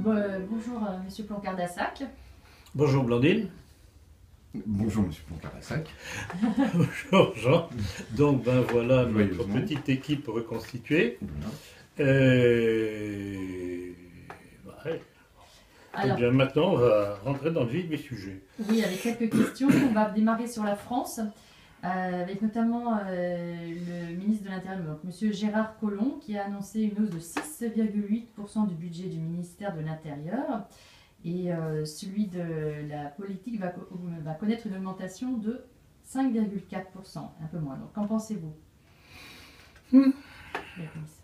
Bonjour, Monsieur Plancard-Dassac. Bonjour Blandine. Bonjour Monsieur Plancard-Dassac. Bonjour Jean. Donc ben voilà notre Joyeusement. petite équipe reconstituée. Voilà. Ouais. Eh Alors, bien maintenant on va rentrer dans le vif du sujet. oui, avec quelques questions. On va démarrer sur la France, avec notamment le ministre de l'Intérieur, donc Monsieur Gérard Collomb, qui a annoncé une hausse de 6,8% du budget du ministère de l'Intérieur. Et celui de la politique va connaître une augmentation de 5,4%, un peu moins. Donc qu'en pensez-vous?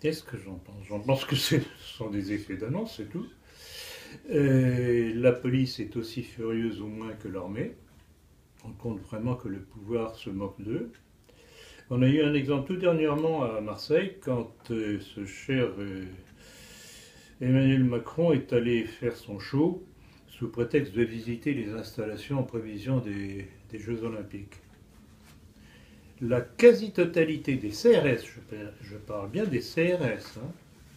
Qu'est-ce que j'en pense? J'en pense que ce sont des effets d'annonce, c'est tout. La police est aussi furieuse au moins que l'armée. On compte vraiment que le pouvoir se moque d'eux. On a eu un exemple tout dernièrement à Marseille quand ce cher Emmanuel Macron est allé faire son show sous prétexte de visiter les installations en prévision des Jeux Olympiques. La quasi-totalité des CRS, je parle bien des CRS,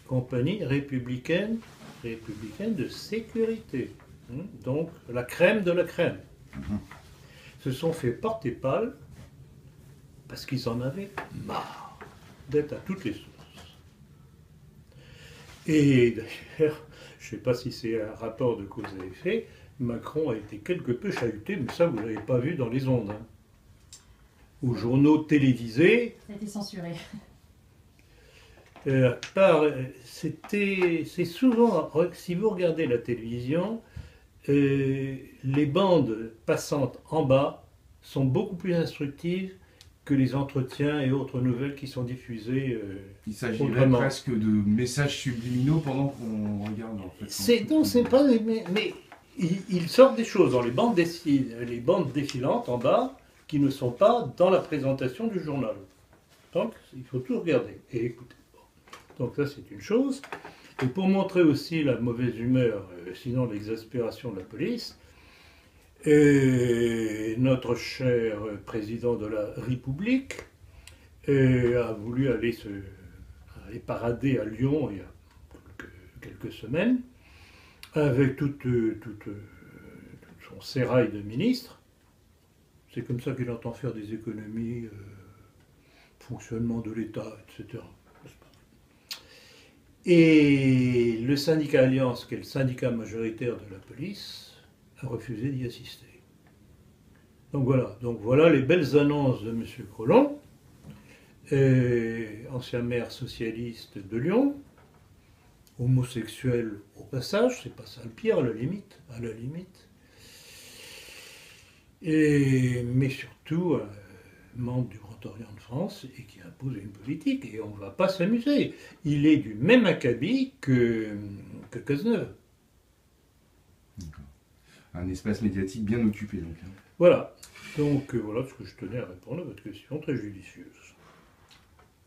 compagnie républicaine de sécurité, donc la crème de la crème, se sont fait porter pâle parce qu'ils en avaient marre d'être à toutes les sources. Et d'ailleurs, je ne sais pas si c'est un rapport de cause à effet, Macron a été quelque peu chahuté, mais ça vous ne l'avez pas vu dans les ondes. Aux journaux télévisés, Ça a été censuré. c'est souvent, si vous regardez la télévision, les bandes passantes en bas sont beaucoup plus instructives que les entretiens et autres nouvelles qui sont diffusées. Il s'agirait Autrement. presque de messages subliminaux pendant qu'on regarde en fait. Non, c'est pas. Mais ils sortent des choses dans les bandes défilantes en bas qui ne sont pas dans la présentation du journal. Donc, il faut tout regarder et écouter. Bon. Donc, ça, c'est une chose. Et pour montrer aussi la mauvaise humeur, sinon l'exaspération de la police, notre cher président de la République a voulu aller parader à Lyon il y a quelques semaines avec tout son sérail de ministres. C'est comme ça qu'il entend faire des économies, fonctionnement de l'État, etc. Et le syndicat Alliance, qui est le syndicat majoritaire de la police, a refusé d'y assister. Donc voilà les belles annonces de M. Collomb, ancien maire socialiste de Lyon, homosexuel au passage, c'est pas ça le pire à la limite. Mais surtout membre du Grand Orient de France et qui impose une politique. Et on ne va pas s'amuser. Il est du même acabit que Cazeneuve. Un espace médiatique bien occupé donc. Voilà. Donc voilà ce que je tenais à répondre à votre question très judicieuse.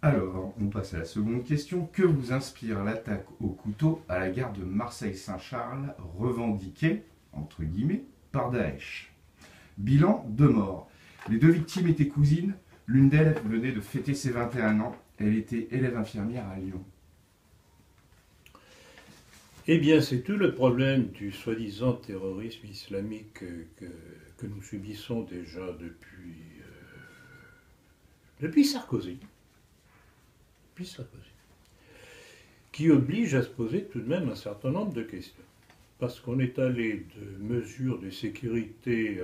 Alors, on passe à la seconde question. Que vous inspire l'attaque au couteau à la gare de Marseille-Saint-Charles, revendiquée, entre guillemets, par Daesh? Bilan, 2 morts. Les 2 victimes étaient cousines. L'une d'elles venait de fêter ses 21 ans. Elle était élève infirmière à Lyon. Eh bien, c'est tout le problème du soi-disant terrorisme islamique que nous subissons déjà depuis Sarkozy. Qui oblige à se poser tout de même un certain nombre de questions. Parce qu'on est allé de mesures de sécurité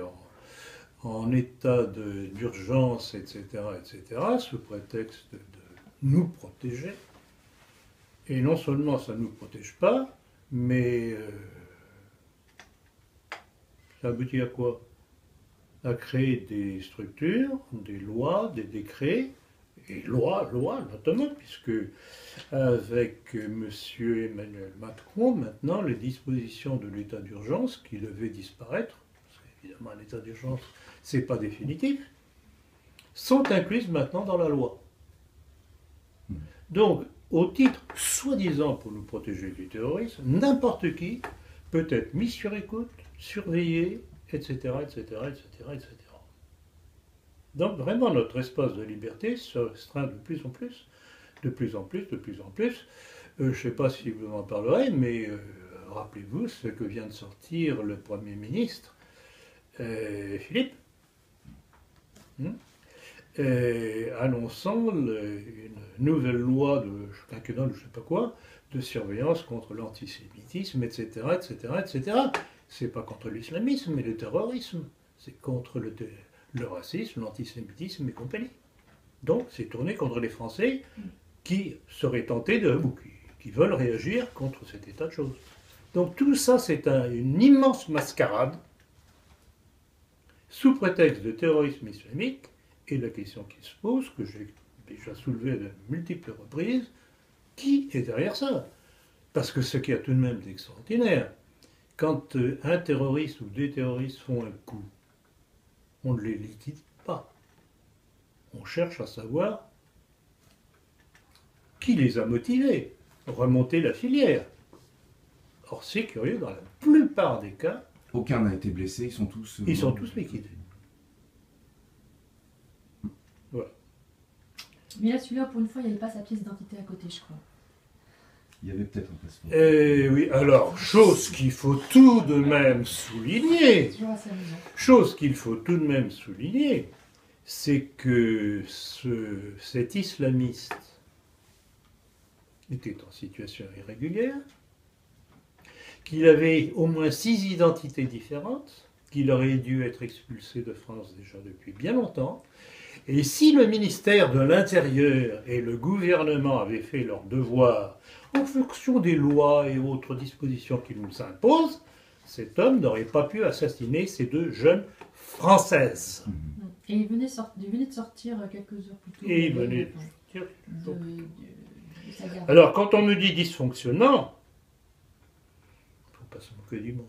en état d'urgence, etc., sous prétexte de nous protéger. Et non seulement ça ne nous protège pas, mais ça aboutit à quoi? À créer des structures, des lois, des décrets, et loi notamment, puisque avec M. Emmanuel Macron, maintenant, les dispositions de l'état d'urgence qui devaient disparaître, parce qu'évidemment l'état d'urgence, c'est pas définitif, sont incluses maintenant dans la loi. Donc, au titre soi-disant pour nous protéger du terrorisme, n'importe qui peut être mis sur écoute, surveillé, etc. Donc vraiment notre espace de liberté se restreint de plus en plus. Je ne sais pas si vous en parlerez, mais rappelez-vous ce que vient de sortir le Premier ministre, Philippe, annonçant une nouvelle loi de quinquennale, je ne sais pas quoi, de surveillance contre l'antisémitisme, etc., etc., etc. C'est pas contre l'islamisme et le terrorisme, c'est contre le racisme, l'antisémitisme et compagnie. Donc c'est tourné contre les Français qui seraient tentés ou qui veulent réagir contre cet état de choses. Donc tout ça, c'est une immense mascarade sous prétexte de terrorisme islamique. Et la question qui se pose, que j'ai déjà soulevée de multiples reprises, qui est derrière ça? Parce que ce qu'il y a tout de même d'extraordinaire, quand un terroriste ou des terroristes font un coup, on ne les liquide pas. On cherche à savoir qui les a motivés, remonter la filière. Or, c'est curieux, dans la plupart des cas, aucun n'a été blessé, ils sont tous liquidés. Voilà. Mais là, celui-là, pour une fois, il n'y avait pas sa pièce d'identité à côté, je crois. Il y avait peut-être un passeport. Oui, alors, chose qu'il faut tout de même souligner, c'est que cet islamiste était en situation irrégulière, qu'il avait au moins 6 identités différentes, qu'il aurait dû être expulsé de France déjà depuis bien longtemps. Et si le ministère de l'Intérieur et le gouvernement avaient fait leur devoir en fonction des lois et autres dispositions qu'ils nous imposent, cet homme n'aurait pas pu assassiner ces 2 jeunes Françaises. Et il venait de sortir quelques heures plus tôt. Et il venait de sortir. Alors, quand on me dit dysfonctionnant, il ne faut pas se moquer du monde.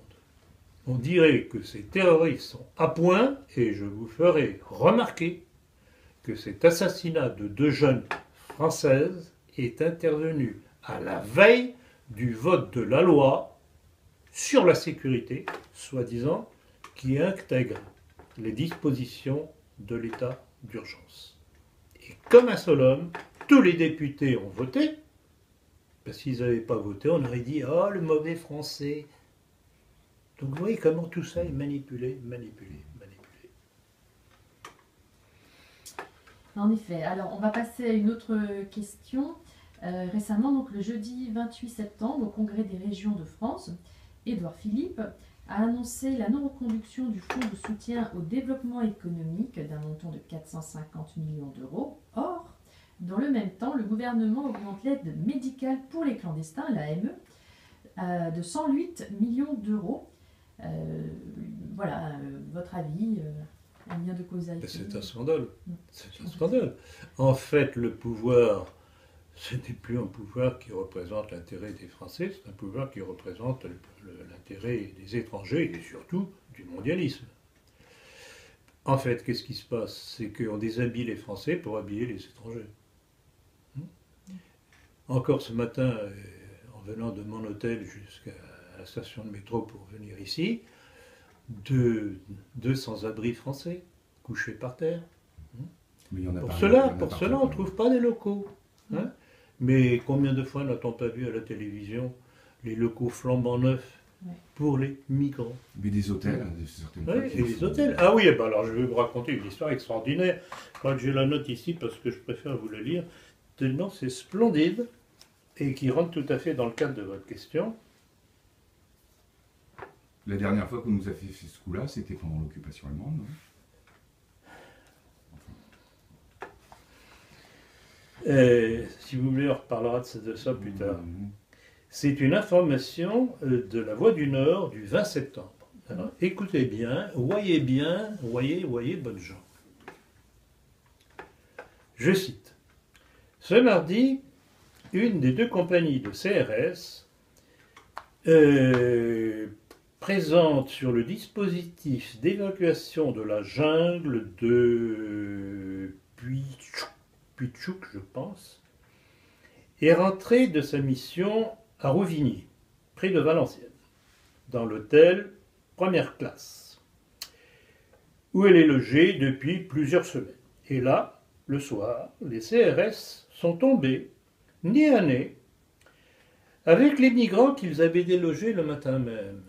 On dirait que ces terroristes sont à point, et je vous ferai remarquer que cet assassinat de 2 jeunes Françaises est intervenu à la veille du vote de la loi sur la sécurité, soi-disant, qui intègre les dispositions de l'état d'urgence. Et comme un seul homme, tous les députés ont voté, parce qu'ils n'avaient pas voté, on aurait dit « Oh, le mauvais français !» Donc vous voyez comment tout ça est manipulé. En effet. Alors, on va passer à une autre question. Récemment, donc le jeudi 28 septembre, au Congrès des régions de France, Édouard Philippe a annoncé la non-reconduction du fonds de soutien au développement économique d'un montant de 450 millions d'euros. Or, dans le même temps, le gouvernement augmente l'aide médicale pour les clandestins, l'AME, de 108 millions d'euros. Voilà, votre avis, un lien de causalité. C'est un scandale. C'est un scandale. En fait, le pouvoir, ce n'est plus un pouvoir qui représente l'intérêt des Français, c'est un pouvoir qui représente l'intérêt des étrangers et surtout du mondialisme. En fait, qu'est-ce qui se passe? C'est qu'on déshabille les Français pour habiller les étrangers. Encore ce matin, en venant de mon hôtel jusqu'à la station de métro pour venir ici, 2 sans-abri français couchés par terre. Pour cela, on ne trouve pas des locaux. Hein. Mais combien de fois n'a-t-on pas vu à la télévision les locaux flambant neufs pour les migrants? Mais des hôtels, certaines fois. Oui, et les hôtels. Ah oui, ben alors je vais vous raconter une histoire extraordinaire. Je crois que j'ai la note ici parce que je préfère vous la lire, tellement c'est splendide et qui rentre tout à fait dans le cadre de votre question. La dernière fois qu'on nous a fait ce coup-là, c'était pendant l'occupation allemande, non? Si vous voulez, on reparlera de ça plus tard. C'est une information de la Voix du Nord du 20 septembre. Alors, écoutez bien, voyez, bonnes gens. Je cite. Ce mardi, une des 2 compagnies de CRS présente sur le dispositif d'évacuation de la jungle de Puichouk, je pense, est rentrée de sa mission à Rouvigny, près de Valenciennes, dans l'hôtel première classe, où elle est logée depuis plusieurs semaines. Et là, le soir, les CRS sont tombés, nez à nez, avec les migrants qu'ils avaient délogés le matin même.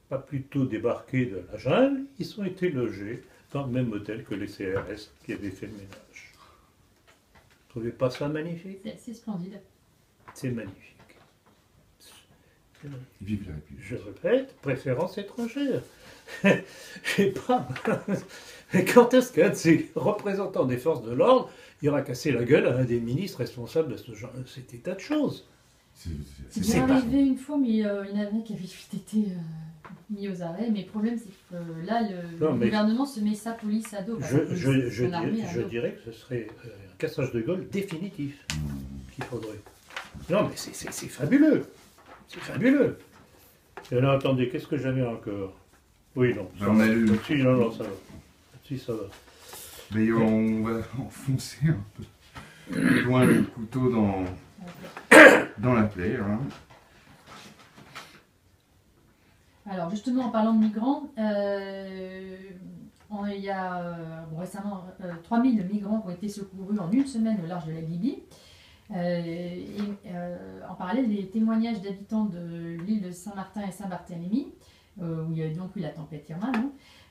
Pas plus tôt débarqués de la jungle, ils ont été logés dans le même hôtel que les CRS qui avaient fait le ménage. Vous trouvez pas ça magnifique? C'est splendide. C'est magnifique. Vive la République. Je répète, préférence étrangère. Je sais pas. Mais quand est-ce qu'un de ces représentants des forces de l'ordre ira casser la gueule à un des ministres responsables de ce genre, cet état de choses? C'est C'est bien pas- arrivé une fois, mais il y en avait qui avait été mis aux arrêts. Mais le problème, c'est que là, le Non, mais- gouvernement se met sa police à dos. Son armée à Je dos. dirais que ce serait un cassage de gueule définitif qu'il faudrait. Non, mais c'est fabuleux. C'est fabuleux. Et alors, attendez, qu'est-ce que j'avais encore? Oui, non. Ben, on a lu. Si, non, ça va. Si, ça va. Mais on va enfoncer un peu plus loin le couteau dans la plaie. Hein. Alors justement, en parlant de migrants, il y a récemment 3000 migrants qui ont été secourus en une semaine au large de la Libye. En parallèle, les témoignages d'habitants de l'île de Saint-Martin et Saint-Barthélemy, où il y a donc eu la tempête Irma,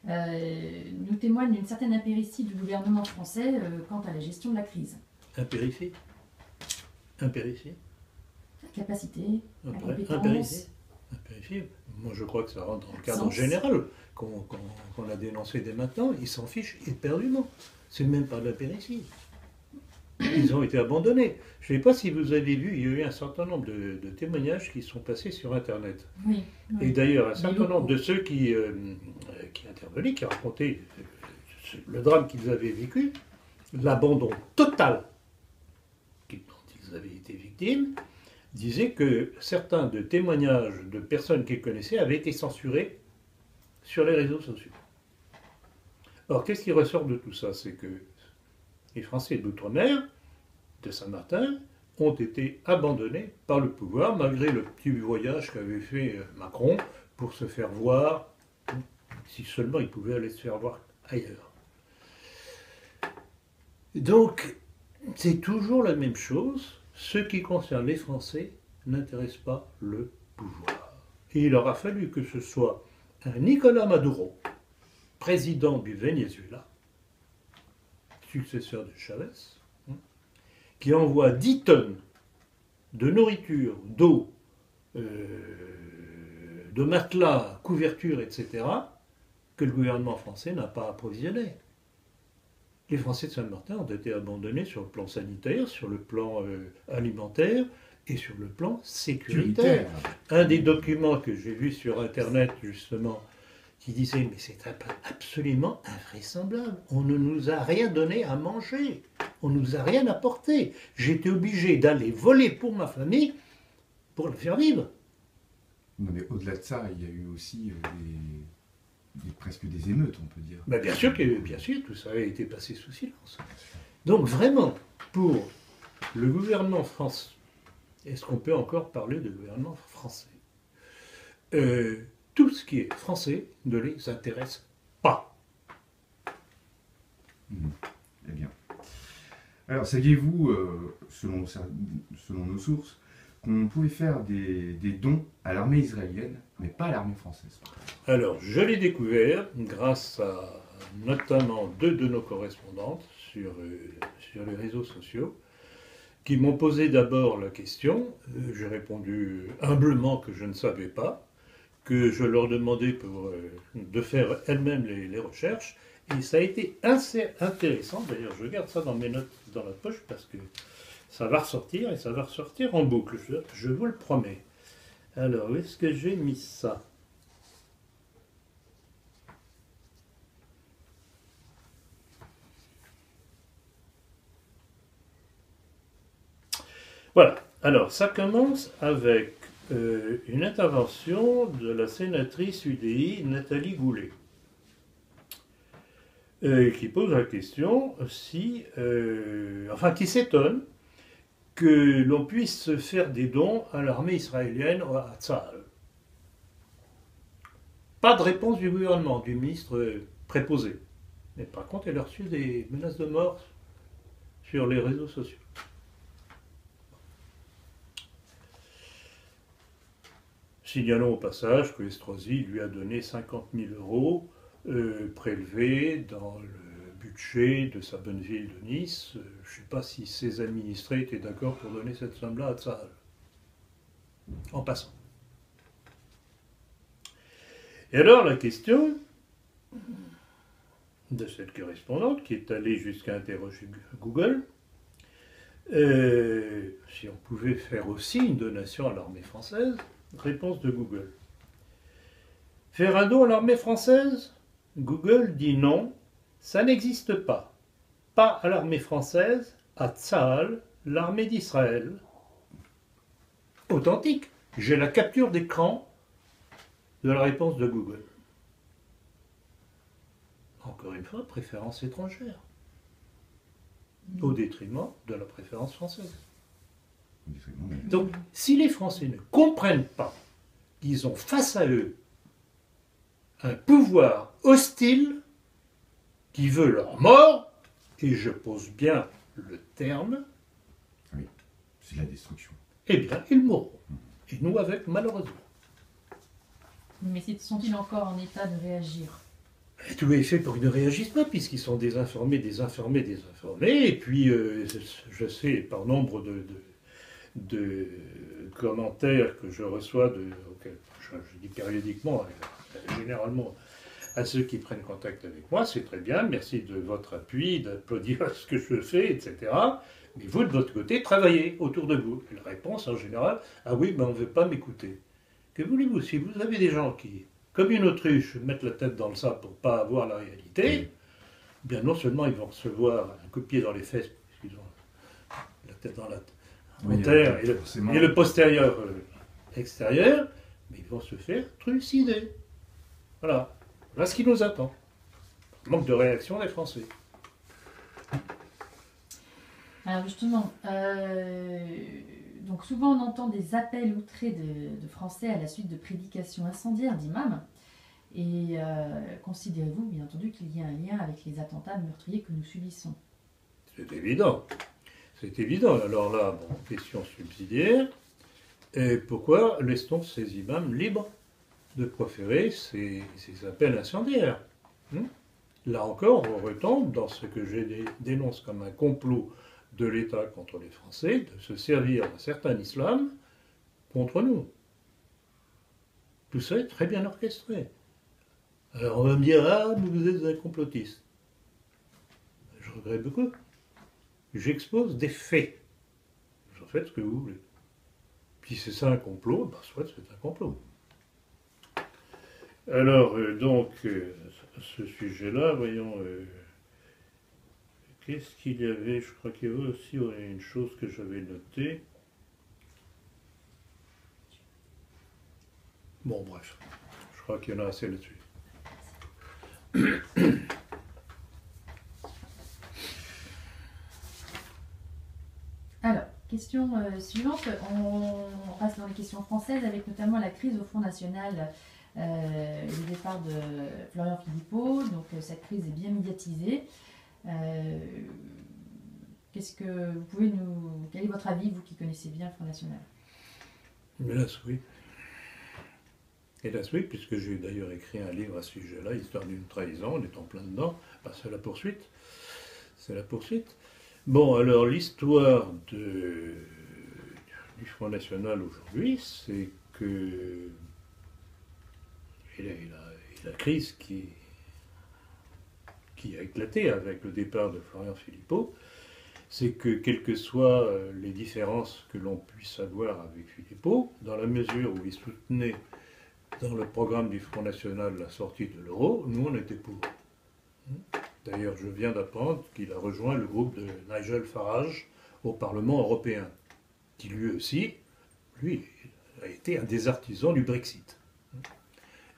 nous témoignent d'une certaine impéritie du gouvernement français quant à la gestion de la crise. Impéritie. Impéritie. La capacité, la Impéritie. compétence. Impéritie. Moi, je crois que ça rentre dans le cadre Sens. général qu'on a dénoncé dès maintenant. Ils s'en fichent éperdument. C'est même pas de l'impéritie. Ils ont été abandonnés. Je ne sais pas si vous avez vu, il y a eu un certain nombre de témoignages qui sont passés sur Internet. Oui, Et oui. d'ailleurs, un Des certain locaux. nombre de ceux qui intervenaient, qui racontaient le drame qu'ils avaient vécu, l'abandon total dont ils avaient été victimes, disaient que certains de témoignages de personnes qu'ils connaissaient avaient été censurés sur les réseaux sociaux. Alors, qu'est-ce qui ressort de tout ça? C'est que les Français d'outre-mer, de Saint-Martin, ont été abandonnés par le pouvoir, malgré le petit voyage qu'avait fait Macron pour se faire voir, si seulement il pouvait aller se faire voir ailleurs. Donc, c'est toujours la même chose. Ce qui concerne les Français n'intéresse pas le pouvoir. Et il aura fallu que ce soit un Nicolás Maduro, président du Venezuela, successeur de Chavez, qui envoie 10 tonnes de nourriture, d'eau, de matelas, couvertures, etc., que le gouvernement français n'a pas approvisionné. Les Français de Saint-Martin ont été abandonnés sur le plan sanitaire, sur le plan alimentaire et sur le plan sécuritaire. Un des documents que j'ai vu sur Internet, justement, qui disait « Mais c'est absolument invraisemblable. On ne nous a rien donné à manger. On ne nous a rien apporté. J'étais obligé d'aller voler pour ma famille pour la faire vivre. » Non, mais au-delà de ça, il y a eu aussi presque des émeutes, on peut dire. Ben bien sûr, tout ça a été passé sous silence. Donc vraiment, pour le gouvernement français, est-ce qu'on peut encore parler de gouvernement français? Tout ce qui est français ne les intéresse pas. Eh bien. Alors, saviez-vous, selon nos sources, qu'on pouvait faire des dons à l'armée israélienne, mais pas à l'armée française? Alors, je l'ai découvert grâce à notamment 2 de nos correspondantes sur les réseaux sociaux, qui m'ont posé d'abord la question. J'ai répondu humblement que je ne savais pas, que je leur demandais de faire elles-mêmes les recherches. Et ça a été assez intéressant. D'ailleurs, je garde ça dans mes notes dans la poche parce que ça va ressortir et ça va ressortir en boucle. Je vous le promets. Alors, où est-ce que j'ai mis ça? Voilà. Alors, ça commence avec une intervention de la sénatrice UDI Nathalie Goulet, qui pose la question si, qui s'étonne que l'on puisse faire des dons à l'armée israélienne, à Tzahal. Pas de réponse du gouvernement, du ministre préposé. Mais par contre, elle a reçu des menaces de mort sur les réseaux sociaux. Signalons au passage que Estrosi lui a donné 50 000 euros prélevés dans le budget de sa bonne ville de Nice. Je ne sais pas si ses administrés étaient d'accord pour donner cette somme-là à Tsahal. En passant. Et alors la question de cette correspondante qui est allée jusqu'à interroger Google, si on pouvait faire aussi une donation à l'armée française, réponse de Google. Faire un don à l'armée française? Google dit non, ça n'existe pas. Pas à l'armée française, à Tsahal, l'armée d'Israël. Authentique. J'ai la capture d'écran de la réponse de Google. Encore une fois, préférence étrangère. Au détriment de la préférence française. Donc, si les Français ne comprennent pas qu'ils ont face à eux un pouvoir hostile qui veut leur mort, et je pose bien le terme, oui, c'est la destruction. Eh bien, ils mourront. Et nous avec, malheureusement. Mais sont-ils encore en état de réagir? Et tout est fait pour qu'ils ne réagissent pas, puisqu'ils sont désinformés, et puis, je sais, par nombre de commentaires que je reçois, auxquels je dis périodiquement, généralement, à ceux qui prennent contact avec moi, c'est très bien, merci de votre appui, d'applaudir ce que je fais, etc. Mais vous, de votre côté, travaillez autour de vous. Et la réponse, en général, ah oui, ben on ne veut pas m'écouter. Que voulez-vous? Si vous avez des gens qui, comme une autruche, mettent la tête dans le sable pour ne pas avoir la réalité, bien non seulement ils vont recevoir un coup de pied dans les fesses, puisqu'ils ont la tête dans la terre et le postérieur extérieur, mais ils vont se faire trucider. Voilà. Voilà ce qui nous attend. Manque de réaction des Français. Alors justement, donc souvent on entend des appels outrés de Français à la suite de prédications incendiaires d'imams. Et considérez-vous, bien entendu, qu'il y a un lien avec les attentats meurtriers que nous subissons? C'est évident. C'est évident. Alors là, bon, question subsidiaire. Et pourquoi laisse-t-on ces imams libres de proférer ces appels incendiaires? Là encore, on retombe dans ce que je dénonce comme un complot de l'État contre les Français, de se servir d'un certain islam contre nous. Tout ça est très bien orchestré. Alors on va me dire, ah, vous êtes un complotiste. Je regrette beaucoup. J'expose des faits. Vous en faites ce que vous voulez. Puis c'est ça un complot, ben soit c'est un complot. Alors, ce sujet-là, voyons, qu'est-ce qu'il y avait? Je crois qu'il y avait aussi une chose que j'avais notée. Bon, bref, je crois qu'il y en a assez là-dessus. Alors, question suivante. On passe dans les questions françaises avec notamment la crise au Front National. Le départ de Florian Philippot, donc cette crise est bien médiatisée. Qu'est-ce que vous pouvez nous... Quel est votre avis, vous qui connaissez bien le Front National? Hélas, oui. Hélas, oui, puisque j'ai d'ailleurs écrit un livre à ce sujet-là, Histoire d'une trahison, on est en plein dedans. Ben, c'est la poursuite. C'est la poursuite. Bon, alors l'histoire du Front National aujourd'hui, c'est que et la crise qui a éclaté avec le départ de Florian Philippot, c'est que quelles que soient les différences que l'on puisse avoir avec Philippot, dans la mesure où il soutenait dans le programme du Front National la sortie de l'euro, nous on était pour. D'ailleurs, je viens d'apprendre qu'il a rejoint le groupe de Nigel Farage au Parlement européen, qui lui aussi, a été un des artisans du Brexit.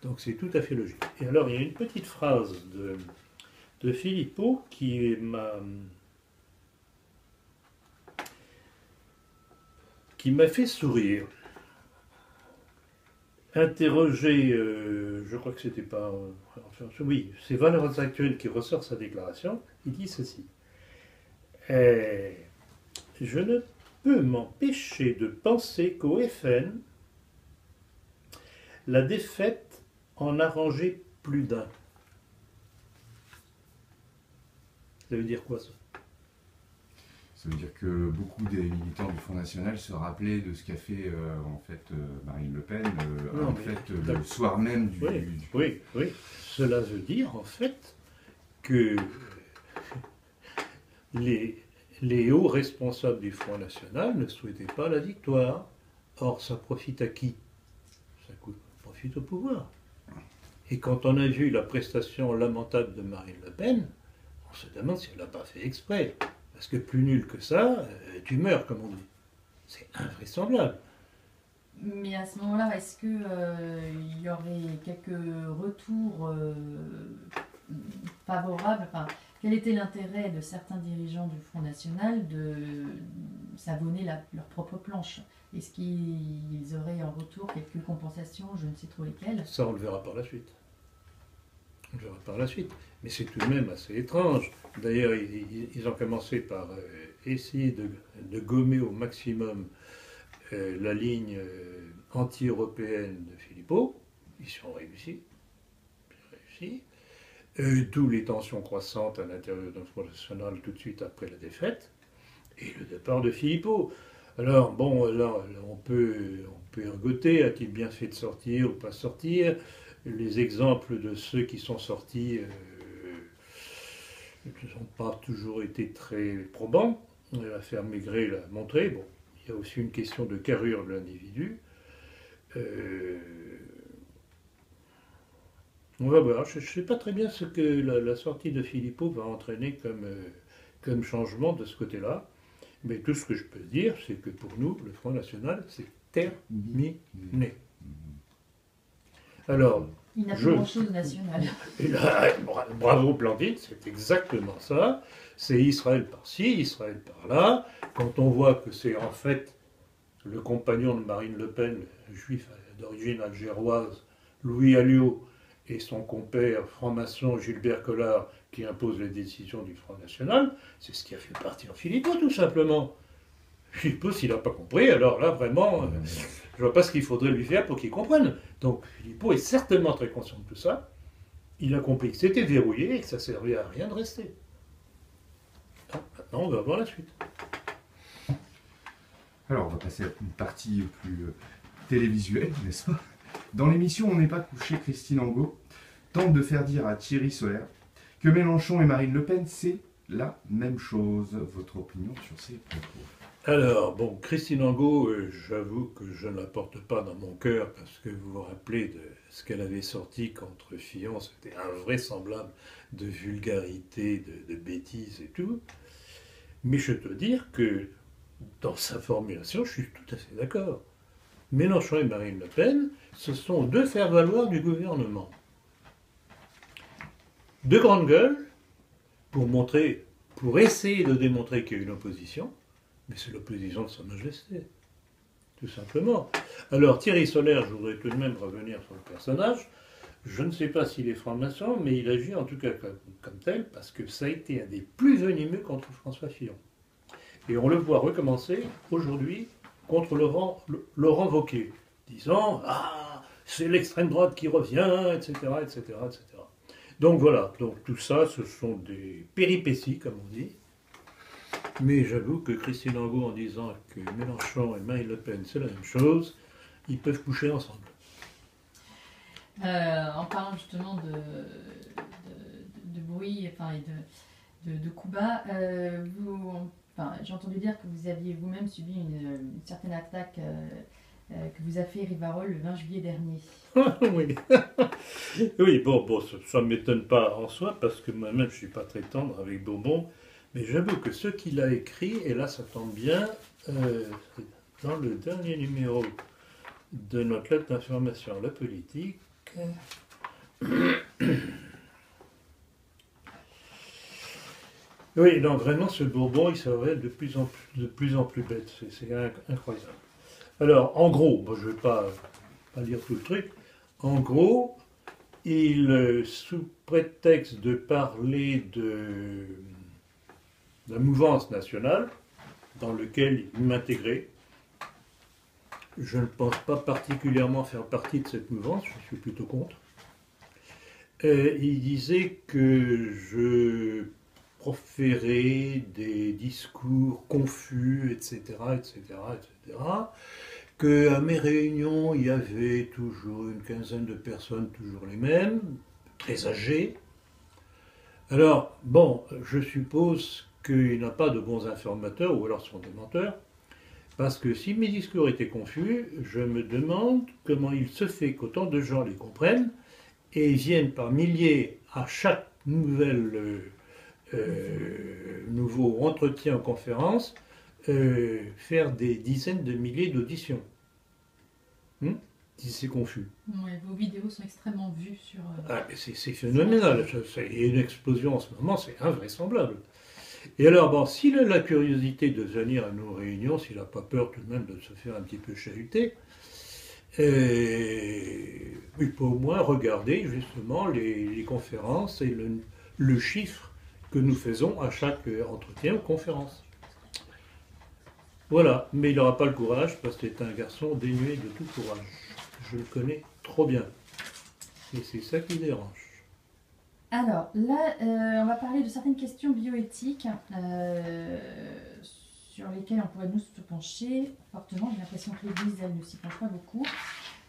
Donc c'est tout à fait logique. Et alors il y a une petite phrase de Philippot qui m'a fait sourire. Interrogé, je crois que c'était pas... oui, c'est Valeurs Actuelles qui ressort sa déclaration, il dit ceci. Je ne peux m'empêcher de penser qu'au FN, La défaite en a rangé plus d'un. Ça veut dire quoi ça? Ça veut dire que beaucoup des militants du Front National se rappelaient de ce qu'a fait Marine Le Pen Non, mais le soir même du... Oui. Cela veut dire en fait que les hauts responsables du Front National ne souhaitaient pas la victoire. Or, ça profite à qui? Ça profite au pouvoir. Et quand on a vu la prestation lamentable de Marine Le Pen, on se demande si elle n'a pas fait exprès. Parce que plus nul que ça, tu meurs, comme on dit. C'est invraisemblable. Mais à ce moment-là, est-ce que il y aurait quelques retours favorables? Enfin, quel était l'intérêt de certains dirigeants du Front National de savonner leur propre planche? Est-ce qu'ils auraient en retour quelques compensations, je ne sais trop lesquelles? Ça, on le verra par la suite. On le verra par la suite. Mais c'est tout de même assez étrange. D'ailleurs, ils ont commencé par essayer de gommer au maximum la ligne anti-européenne de Philippot. Ils y ont réussi. D'où les tensions croissantes à l'intérieur du Front National tout de suite après la défaite. Et le départ de Philippot. Alors, bon, là, on peut ergoter, a-t-il bien fait de sortir ou pas sortir? Les exemples de ceux qui sont sortis n'ont pas toujours été très probants. L'affaire Maigret l'a montré. Bon, il y a aussi une question de carrure de l'individu. On va voir. Je ne sais pas très bien ce que la sortie de Philippot va entraîner comme changement de ce côté-là. Mais tout ce que je peux dire, c'est que pour nous, le Front National, c'est terminé. Alors, il n'a plus grand-chose national. Et là, bravo Blandine, c'est exactement ça. C'est Israël par-ci, Israël par-là. Quand on voit que c'est en fait le compagnon de Marine Le Pen, juif d'origine algéroise, Louis Alliot, et son compère franc-maçon Gilbert Collard qui impose les décisions du Front National, c'est ce qui a fait partir Philippot, tout simplement. Philippot, s'il n'a pas compris, alors là, vraiment, je vois pas ce qu'il faudrait lui faire pour qu'il comprenne. Donc, Philippot est certainement très conscient de tout ça. Il a compris que c'était verrouillé et que ça servait à rien de rester. Maintenant, on va voir la suite. Alors, on va passer à une partie plus télévisuelle, n'est-ce pas? Dans l'émission On n'est pas couché, Christine Angot tente de faire dire à Thierry Solaire que Mélenchon et Marine Le Pen, c'est la même chose. Votre opinion sur ces propos? Alors, bon, Christine Angot, j'avoue que je ne la porte pas dans mon cœur parce que vous vous rappelez de ce qu'elle avait sorti contre Fillon, c'était invraisemblable de vulgarité, de bêtises et tout. Mais je dois dire que dans sa formulation, je suis tout à fait d'accord. Mélenchon et Marine Le Pen, ce sont deux faire-valoir du gouvernement. Deux grandes gueules pour essayer de démontrer qu'il y a une opposition, mais c'est l'opposition de Sa Majesté, tout simplement. Alors Thierry Solaire, je voudrais tout de même revenir sur le personnage. Je ne sais pas s'il est franc-maçon, mais il agit en tout cas comme tel, parce que ça a été un des plus venimeux contre François Fillon. Et on le voit recommencer aujourd'hui contre Laurent Wauquiez, disant « Ah, c'est l'extrême droite qui revient, etc., etc., etc. » Donc voilà, donc tout ça, ce sont des péripéties, comme on dit. Mais j'avoue que Christine Angot, en disant que Mélenchon et Marine Le Pen, c'est la même chose, ils peuvent coucher ensemble. En parlant justement de bruit, enfin, et de coups bas, j'ai entendu dire que vous aviez vous-même subi une certaine attaque que vous a fait Rivarol le 20 juillet dernier. Oui, oui, bon, ça ne m'étonne pas en soi, parce que moi-même, je ne suis pas très tendre avec Bourbon, mais j'avoue que ce qu'il a écrit, et là ça tombe bien, dans le dernier numéro de notre lettre d'information La Politique, oui, non, vraiment, ce Bourbon, il s'avère de plus en plus bête, c'est incroyable. Alors, en gros, bon, je ne vais pas lire tout le truc, en gros, sous prétexte de parler de la mouvance nationale, dans lequel il m'intégrait, Je ne pense pas particulièrement faire partie de cette mouvance, je suis plutôt contre. Il disait que je proférais des discours confus, etc., etc., etc., qu'à mes réunions, il y avait toujours une quinzaine de personnes, toujours les mêmes, très âgées. Alors, bon, je suppose qu'il n'a pas de bons informateurs, ou alors ce sont des menteurs, parce que si mes discours étaient confus, je me demande comment il se fait qu'autant de gens les comprennent et viennent par milliers à chaque nouveau entretien en conférence faire des dizaines de milliers d'auditions. Si c'est confus. Ouais, vos vidéos sont extrêmement vues sur... Ah, c'est phénoménal. Il y a une explosion en ce moment, c'est invraisemblable. Et alors, bon, s'il a la curiosité de venir à nos réunions, s'il n'a pas peur tout de même de se faire un petit peu chahuter, il peut au moins regarder justement les conférences et le chiffre que nous faisons à chaque entretien ou conférence. Voilà, mais il n'aura pas le courage parce que c'est un garçon dénué de tout courage. Je le connais trop bien. Et c'est ça qui dérange. Alors, là, on va parler de certaines questions bioéthiques sur lesquelles on pourrait nous se pencher fortement. J'ai l'impression que l'Église, elle, ne s'y penche pas beaucoup.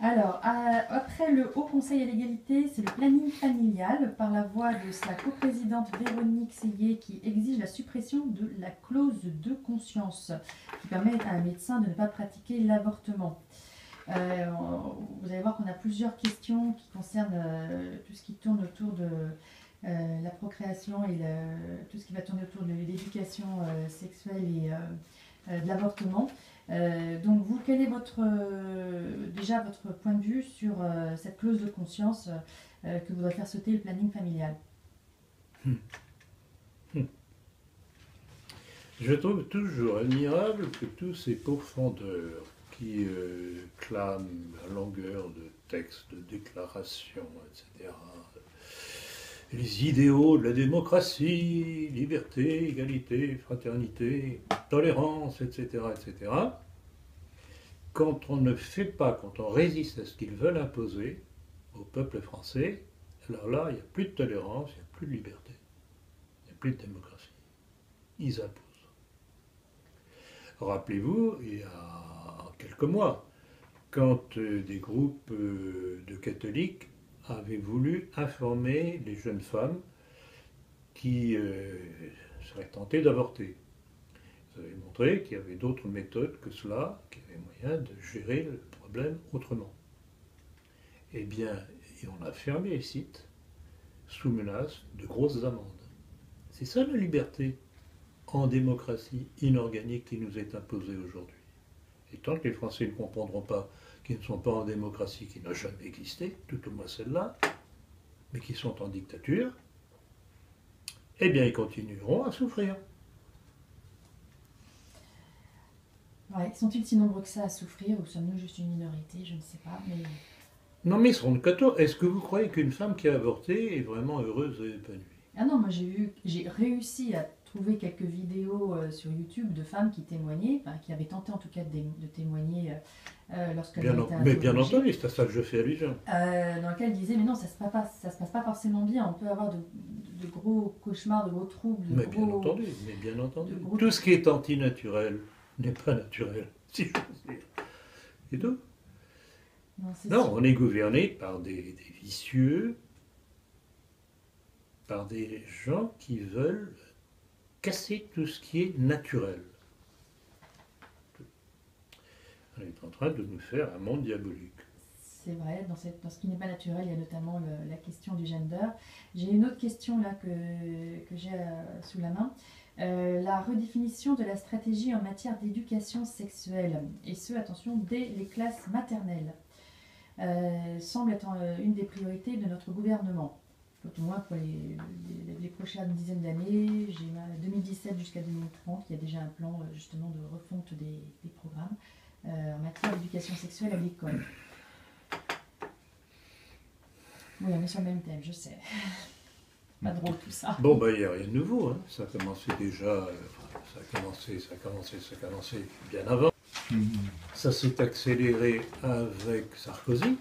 Alors, après le Haut Conseil à l'égalité, c'est le planning familial, par la voix de sa coprésidente Véronique Seyé, qui exige la suppression de la clause de conscience, qui permet à un médecin de ne pas pratiquer l'avortement. Vous allez voir qu'on a plusieurs questions qui concernent tout ce qui tourne autour de la procréation et tout ce qui va tourner autour de l'éducation sexuelle et de l'avortement. Donc vous, quel est déjà votre point de vue sur cette clause de conscience que voudrait faire sauter le planning familial? Je trouve toujours admirable que tous ces pourfendeurs qui clament à longueur de textes, de déclarations, etc., les idéaux de la démocratie, liberté, égalité, fraternité, tolérance, etc., etc., quand on ne fait pas, quand on résiste à ce qu'ils veulent imposer au peuple français, alors là, il n'y a plus de tolérance, il n'y a plus de liberté, il n'y a plus de démocratie. Ils imposent. Rappelez-vous, il y a quelques mois, quand des groupes de catholiques avaient voulu informer les jeunes femmes qui seraient tentées d'avorter. Ils avaient montré qu'il y avait d'autres méthodes que cela, qu'il y avait moyen de gérer le problème autrement. Eh bien, on a fermé les sites sous menace de grosses amendes. C'est ça la liberté en démocratie inorganique qui nous est imposée aujourd'hui. Et tant que les Français ne comprendront pas qu'ils ne sont pas en démocratie, qui n'a jamais existé, tout au moins celle-là, mais qui sont en dictature, eh bien ils continueront à souffrir. Ouais, sont-ils si nombreux que ça à souffrir, ou sommes-nous juste une minorité? Je ne sais pas, mais... Non mais ils seront de 14. Est-ce que vous croyez qu'une femme qui a avorté est vraiment heureuse et épanouie? Ah non, moi j'ai réussi à trouver quelques vidéos sur YouTube de femmes qui témoignaient, enfin, qui avaient tenté en tout cas de témoigner lorsqu'elles avaient été interrogées. Mais bien entendu, c'est à ça que je fais allusion. Dans lequel elle disait, mais non, ça se passe pas forcément bien, on peut avoir de gros cauchemars, de gros troubles, Mais bien entendu. Tout ce qui est antinaturel n'est pas naturel, si je veux dire. Et tout. Non, on est gouverné par des vicieux, par des gens qui veulent casser tout ce qui est naturel. On est en train de nous faire un monde diabolique. C'est vrai, dans ce qui n'est pas naturel, il y a notamment la question du gender. J'ai une autre question là que j'ai sous la main. La redéfinition de la stratégie en matière d'éducation sexuelle, et ce, attention, dès les classes maternelles, semble être une des priorités de notre gouvernement. Au moins pour les prochaines dizaines d'années, j'ai 2017 jusqu'à 2030, il y a déjà un plan justement de refonte des programmes en matière d'éducation sexuelle à l'école. Oui, on est sur le même thème, je sais. Pas drôle tout ça. Bon, il n'y a rien de nouveau, hein. Ça a commencé déjà, ça a commencé bien avant. Ça s'est accéléré avec Sarkozy.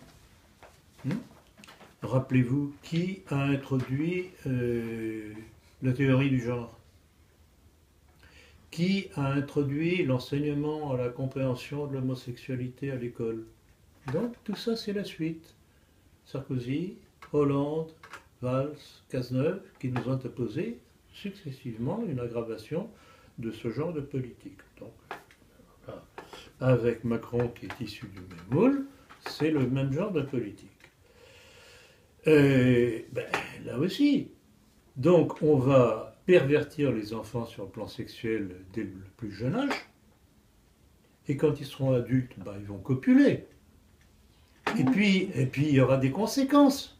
Rappelez-vous, qui a introduit la théorie du genre? Qui a introduit l'enseignement à la compréhension de l'homosexualité à l'école? Donc tout ça, c'est la suite. Sarkozy, Hollande, Valls, Cazeneuve, qui nous ont imposé successivement une aggravation de ce genre de politique. Donc, voilà. Avec Macron, qui est issu du même moule, c'est le même genre de politique. Là aussi. Donc, on va pervertir les enfants sur le plan sexuel dès le plus jeune âge. Et quand ils seront adultes, ils vont copuler. Et puis, il y aura des conséquences.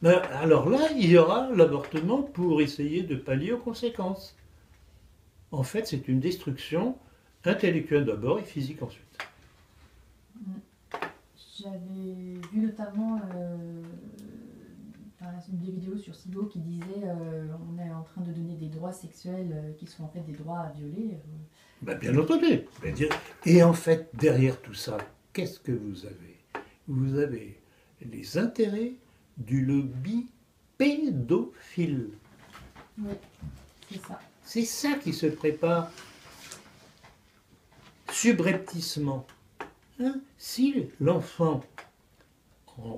Alors là, il y aura l'avortement pour essayer de pallier aux conséquences. En fait, c'est une destruction intellectuelle d'abord et physique ensuite. J'avais vu notamment des vidéos sur Sibo qui disait on est en train de donner des droits sexuels qui sont en fait des droits à violer. Bien entendu. Et en fait, derrière tout ça, qu'est-ce que vous avez? Vous avez les intérêts du lobby pédophile. Oui, c'est ça. C'est ça qui se prépare subrepticement. Si l'enfant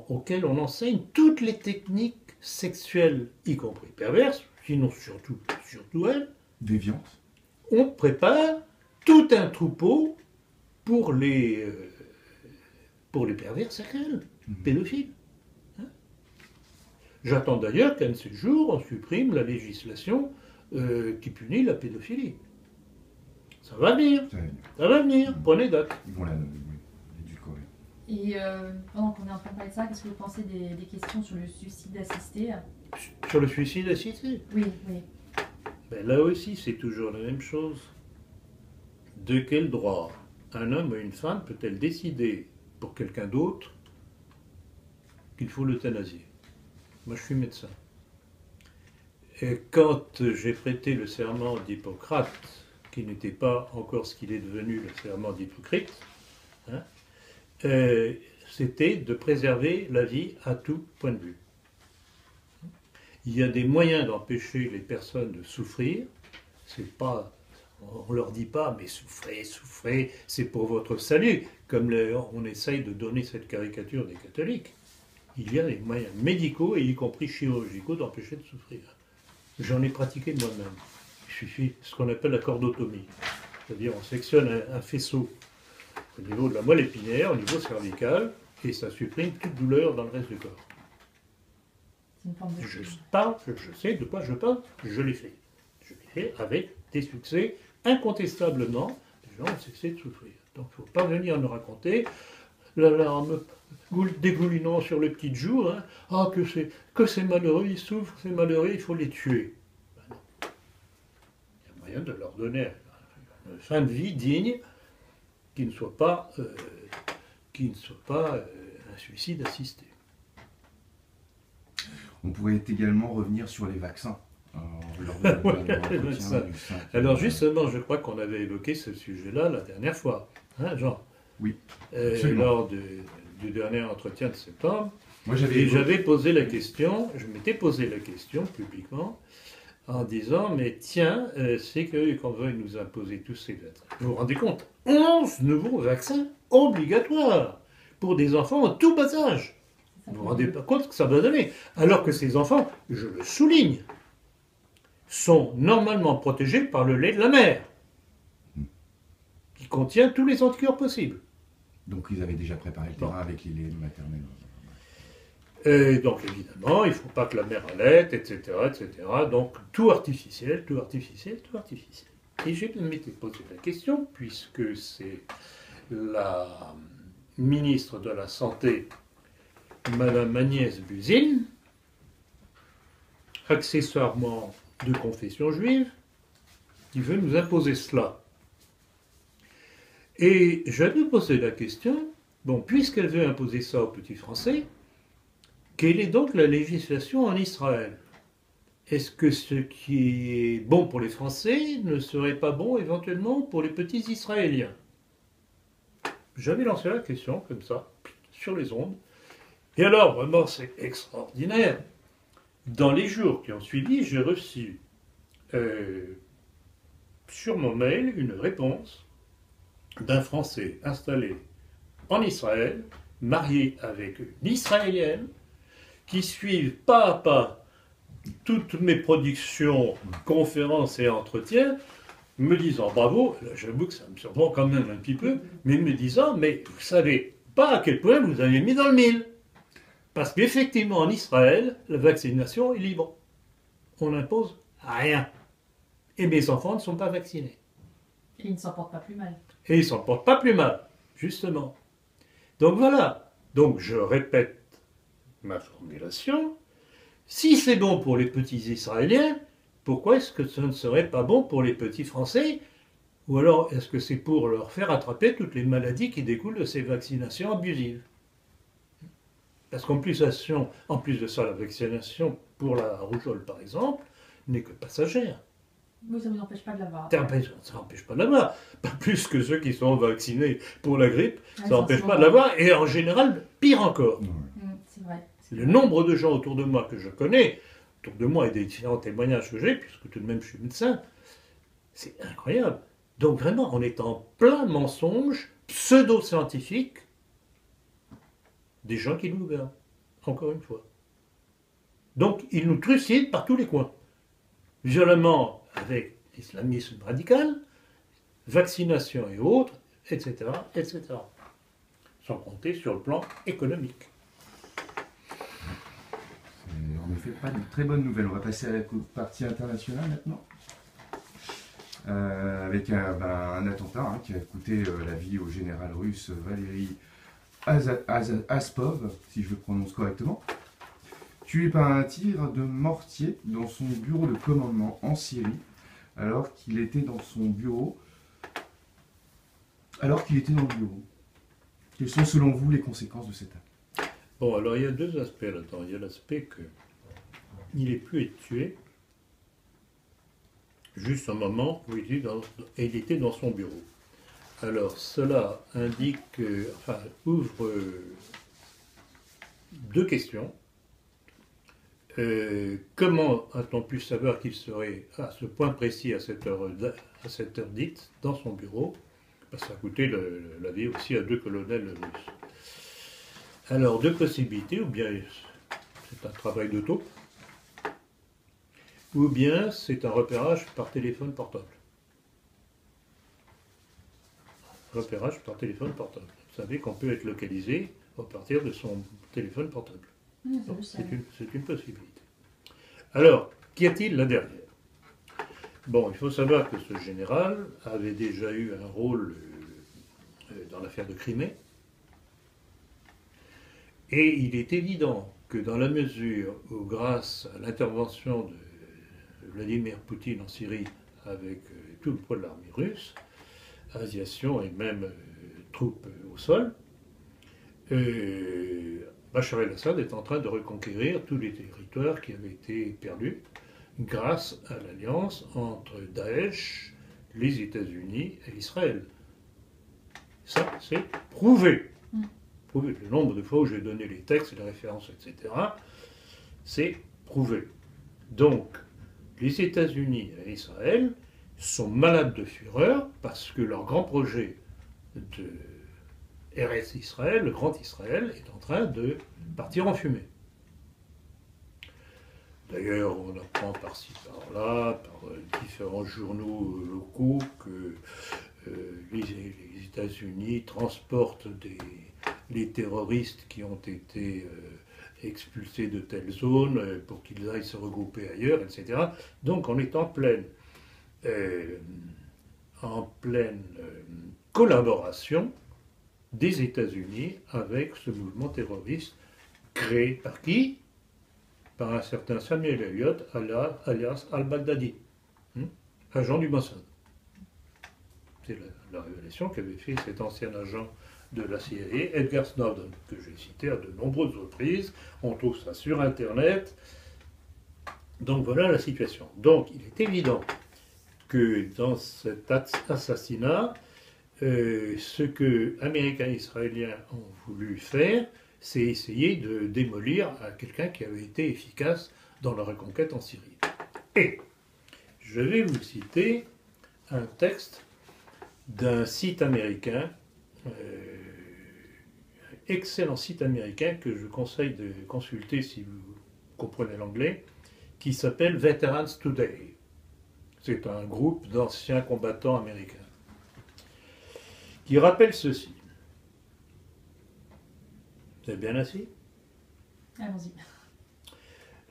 auquel on enseigne toutes les techniques sexuelles, y compris perverses, sinon surtout elles, déviantes, on prépare tout un troupeau pour les pervers sexuels, pédophiles. J'attends d'ailleurs qu'un de ces jours, on supprime la législation qui punit la pédophilie. Ça va venir. Ça va venir. Prenez date. Ils vont l'édulcorer. Et pendant qu'on est en train de parler de ça, qu'est-ce que vous pensez des questions sur le suicide assisté? Sur le suicide assisté? Oui, oui. Là aussi, c'est toujours la même chose. De quel droit un homme ou une femme peut-elle décider pour quelqu'un d'autre qu'il faut l'euthanasier? Moi, je suis médecin. Et quand j'ai prêté le serment d'Hippocrate, qui n'était pas encore ce qu'il est devenu le serment d'Hippocrate, c'était de préserver la vie à tout point de vue. Il y a des moyens d'empêcher les personnes de souffrir. C'est pas, on leur dit pas, mais souffrez, souffrez, c'est pour votre salut, comme on essaye de donner cette caricature des catholiques. Il y a des moyens médicaux, et y compris chirurgicaux, d'empêcher de souffrir. J'en ai pratiqué moi-même. Il suffit ce qu'on appelle la cordotomie. C'est-à-dire on sectionne un faisceau au niveau de la moelle épinière, au niveau cervical, et ça supprime toute douleur dans le reste du corps. Je parle, je sais de quoi je parle, je l'ai fait. Je l'ai fait avec des succès incontestablement. Les gens ont cessé de souffrir. Donc il ne faut pas venir nous raconter, en me dégoulinant sur les petites joues, que c'est malheureux, ils souffrent, c'est malheureux, il faut les tuer. Non. Il y a moyen de leur donner une fin de vie digne qui ne soit pas, un suicide assisté. On pourrait également revenir sur les vaccins. Alors justement, je crois qu'on avait évoqué ce sujet-là la dernière fois, Jean. Oui. Lors du dernier entretien de septembre. Moi, j'avais posé la question, je m'étais posé la question publiquement, en disant, mais tiens, c'est qu'on veut nous imposer tous ces vaccins. Vous vous rendez compte? 11 nouveaux vaccins obligatoires pour des enfants en tout bas âge. Vous ne vous rendez pas compte ce que ça va donner. Alors que ces enfants, je le souligne, sont normalement protégés par le lait de la mère, qui contient tous les anticorps possibles. Donc ils avaient déjà préparé le terrain avec les laits maternels. Et donc évidemment, il ne faut pas que la mère allaite, etc., etc. Donc tout artificiel, tout artificiel, tout artificiel. Et je m'étais posé la question, puisque c'est la ministre de la Santé, Madame Agnès Buzyn, accessoirement de confession juive, qui veut nous imposer cela. Et j'avais posé la question, puisqu'elle veut imposer ça aux petits Français, quelle est donc la législation en Israël? Est-ce que ce qui est bon pour les Français ne serait pas bon éventuellement pour les petits Israéliens? j'avais lancé la question comme ça, sur les ondes. Et alors, vraiment, c'est extraordinaire. Dans les jours qui ont suivi, j'ai reçu sur mon mail une réponse d'un Français installé en Israël, marié avec une Israélienne, qui suivent pas à pas toutes mes productions, conférences et entretiens, me disant bravo. Là, j'avoue que ça me surprend quand même un petit peu, mais me disant, mais vous savez pas à quel point vous avez mis dans le mille. Parce qu'effectivement, en Israël, la vaccination est libre. On n'impose rien. Et mes enfants ne sont pas vaccinés. Et ils ne s'en portent pas plus mal. Et ils ne s'en portent pas plus mal, justement. Donc voilà. Donc je répète ma formulation. Si c'est bon pour les petits Israéliens, pourquoi est-ce que ce ne serait pas bon pour les petits Français? Ou alors est-ce que c'est pour leur faire attraper toutes les maladies qui découlent de ces vaccinations abusives? Parce qu'en plus de ça, la vaccination pour la rougeole, par exemple, n'est que passagère. Oui, ça ne vous empêche pas de l'avoir. Ça n'empêche pas de l'avoir. Pas plus que ceux qui sont vaccinés pour la grippe, Ouais, ça n'empêche pas de l'avoir. Et en général, pire encore. C'est vrai. Le nombre de gens autour de moi que je connais, autour de moi et des différents témoignages que j'ai, puisque tout de même je suis médecin, c'est incroyable. Donc vraiment, on est en plein mensonge pseudo-scientifique des gens qui nous gouvernent, encore une fois. Donc, ils nous trucident par tous les coins. Violemment avec l'islamisme radical, vaccination et autres, etc., etc. Sans compter sur le plan économique. C'est en effet pas de très bonnes nouvelles. On va passer à la partie internationale maintenant. Avec un attentat qui a coûté la vie au général russe Valéry Aspov, si je le prononce correctement, tué par un tir de mortier dans son bureau de commandement en Syrie, alors qu'il était dans son bureau. Quelles sont selon vous les conséquences de cette attaque? Bon, alors il y a deux aspects là-dedans. Il y a l'aspect qu'il ait pu être tué juste un moment où il était dans son bureau. Alors, cela indique, ouvre deux questions. Comment a-t-on pu savoir qu'il serait à ce point précis, à cette heure dite, dans son bureau? Parce que ça a coûté la vie aussi à 2 colonels russes. Alors, deux possibilités, ou bien c'est un travail de taupe, ou bien c'est un repérage par téléphone portable. Repérage par téléphone portable. Vous savez qu'on peut être localisé à partir de son téléphone portable. C'est une possibilité. Alors, qu'y a-t-il là derrière? Bon, il faut savoir que ce général avait déjà eu un rôle dans l'affaire de Crimée. Et il est évident que dans la mesure où, grâce à l'intervention de Vladimir Poutine en Syrie avec tout le poids de l'armée russe, aviation et même troupes au sol, Bachar el-Assad est en train de reconquérir tous les territoires qui avaient été perdus grâce à l'alliance entre Daesh, les États-Unis et Israël. Ça, c'est prouvé. Prouvé. Le nombre de fois où j'ai donné les textes, les références, etc., c'est prouvé. Donc, les États-Unis et Israël sont malades de fureur parce que leur grand projet de RS Israël, le Grand Israël, est en train de partir en fumée. D'ailleurs, on apprend par-ci, par-là, par différents journaux locaux, que les États-Unis transportent les terroristes qui ont été expulsés de telles zones pour qu'ils aillent se regrouper ailleurs, etc. Donc on est en pleine collaboration des États-Unis avec ce mouvement terroriste créé par qui? Par un certain Samuel Elliott, alias al-Baghdadi, agent du Mossad. C'est la révélation qu'avait fait cet ancien agent de la CIA, Edgar Snowden, que j'ai cité à de nombreuses reprises. On trouve ça sur Internet. Donc voilà la situation. Donc il est évident que dans cet assassinat, ce que Américains et Israéliens ont voulu faire, c'est essayer de démolir quelqu'un qui avait été efficace dans la reconquête en Syrie. Et je vais vous citer un texte d'un site américain, excellent site américain que je conseille de consulter si vous comprenez l'anglais, qui s'appelle Veterans Today. C'est un groupe d'anciens combattants américains qui rappelle ceci. Vous êtes bien assis? Allons-y.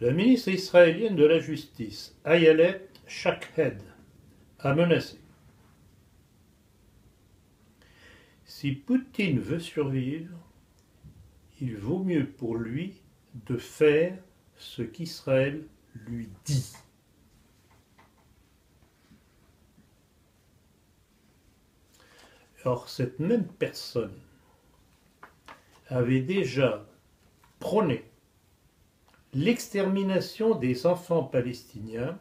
La ministre israélienne de la Justice, Ayelet Shaked, a menacé. Si Poutine veut survivre, il vaut mieux pour lui de faire ce qu'Israël lui dit. Or, cette même personne avait déjà prôné l'extermination des enfants palestiniens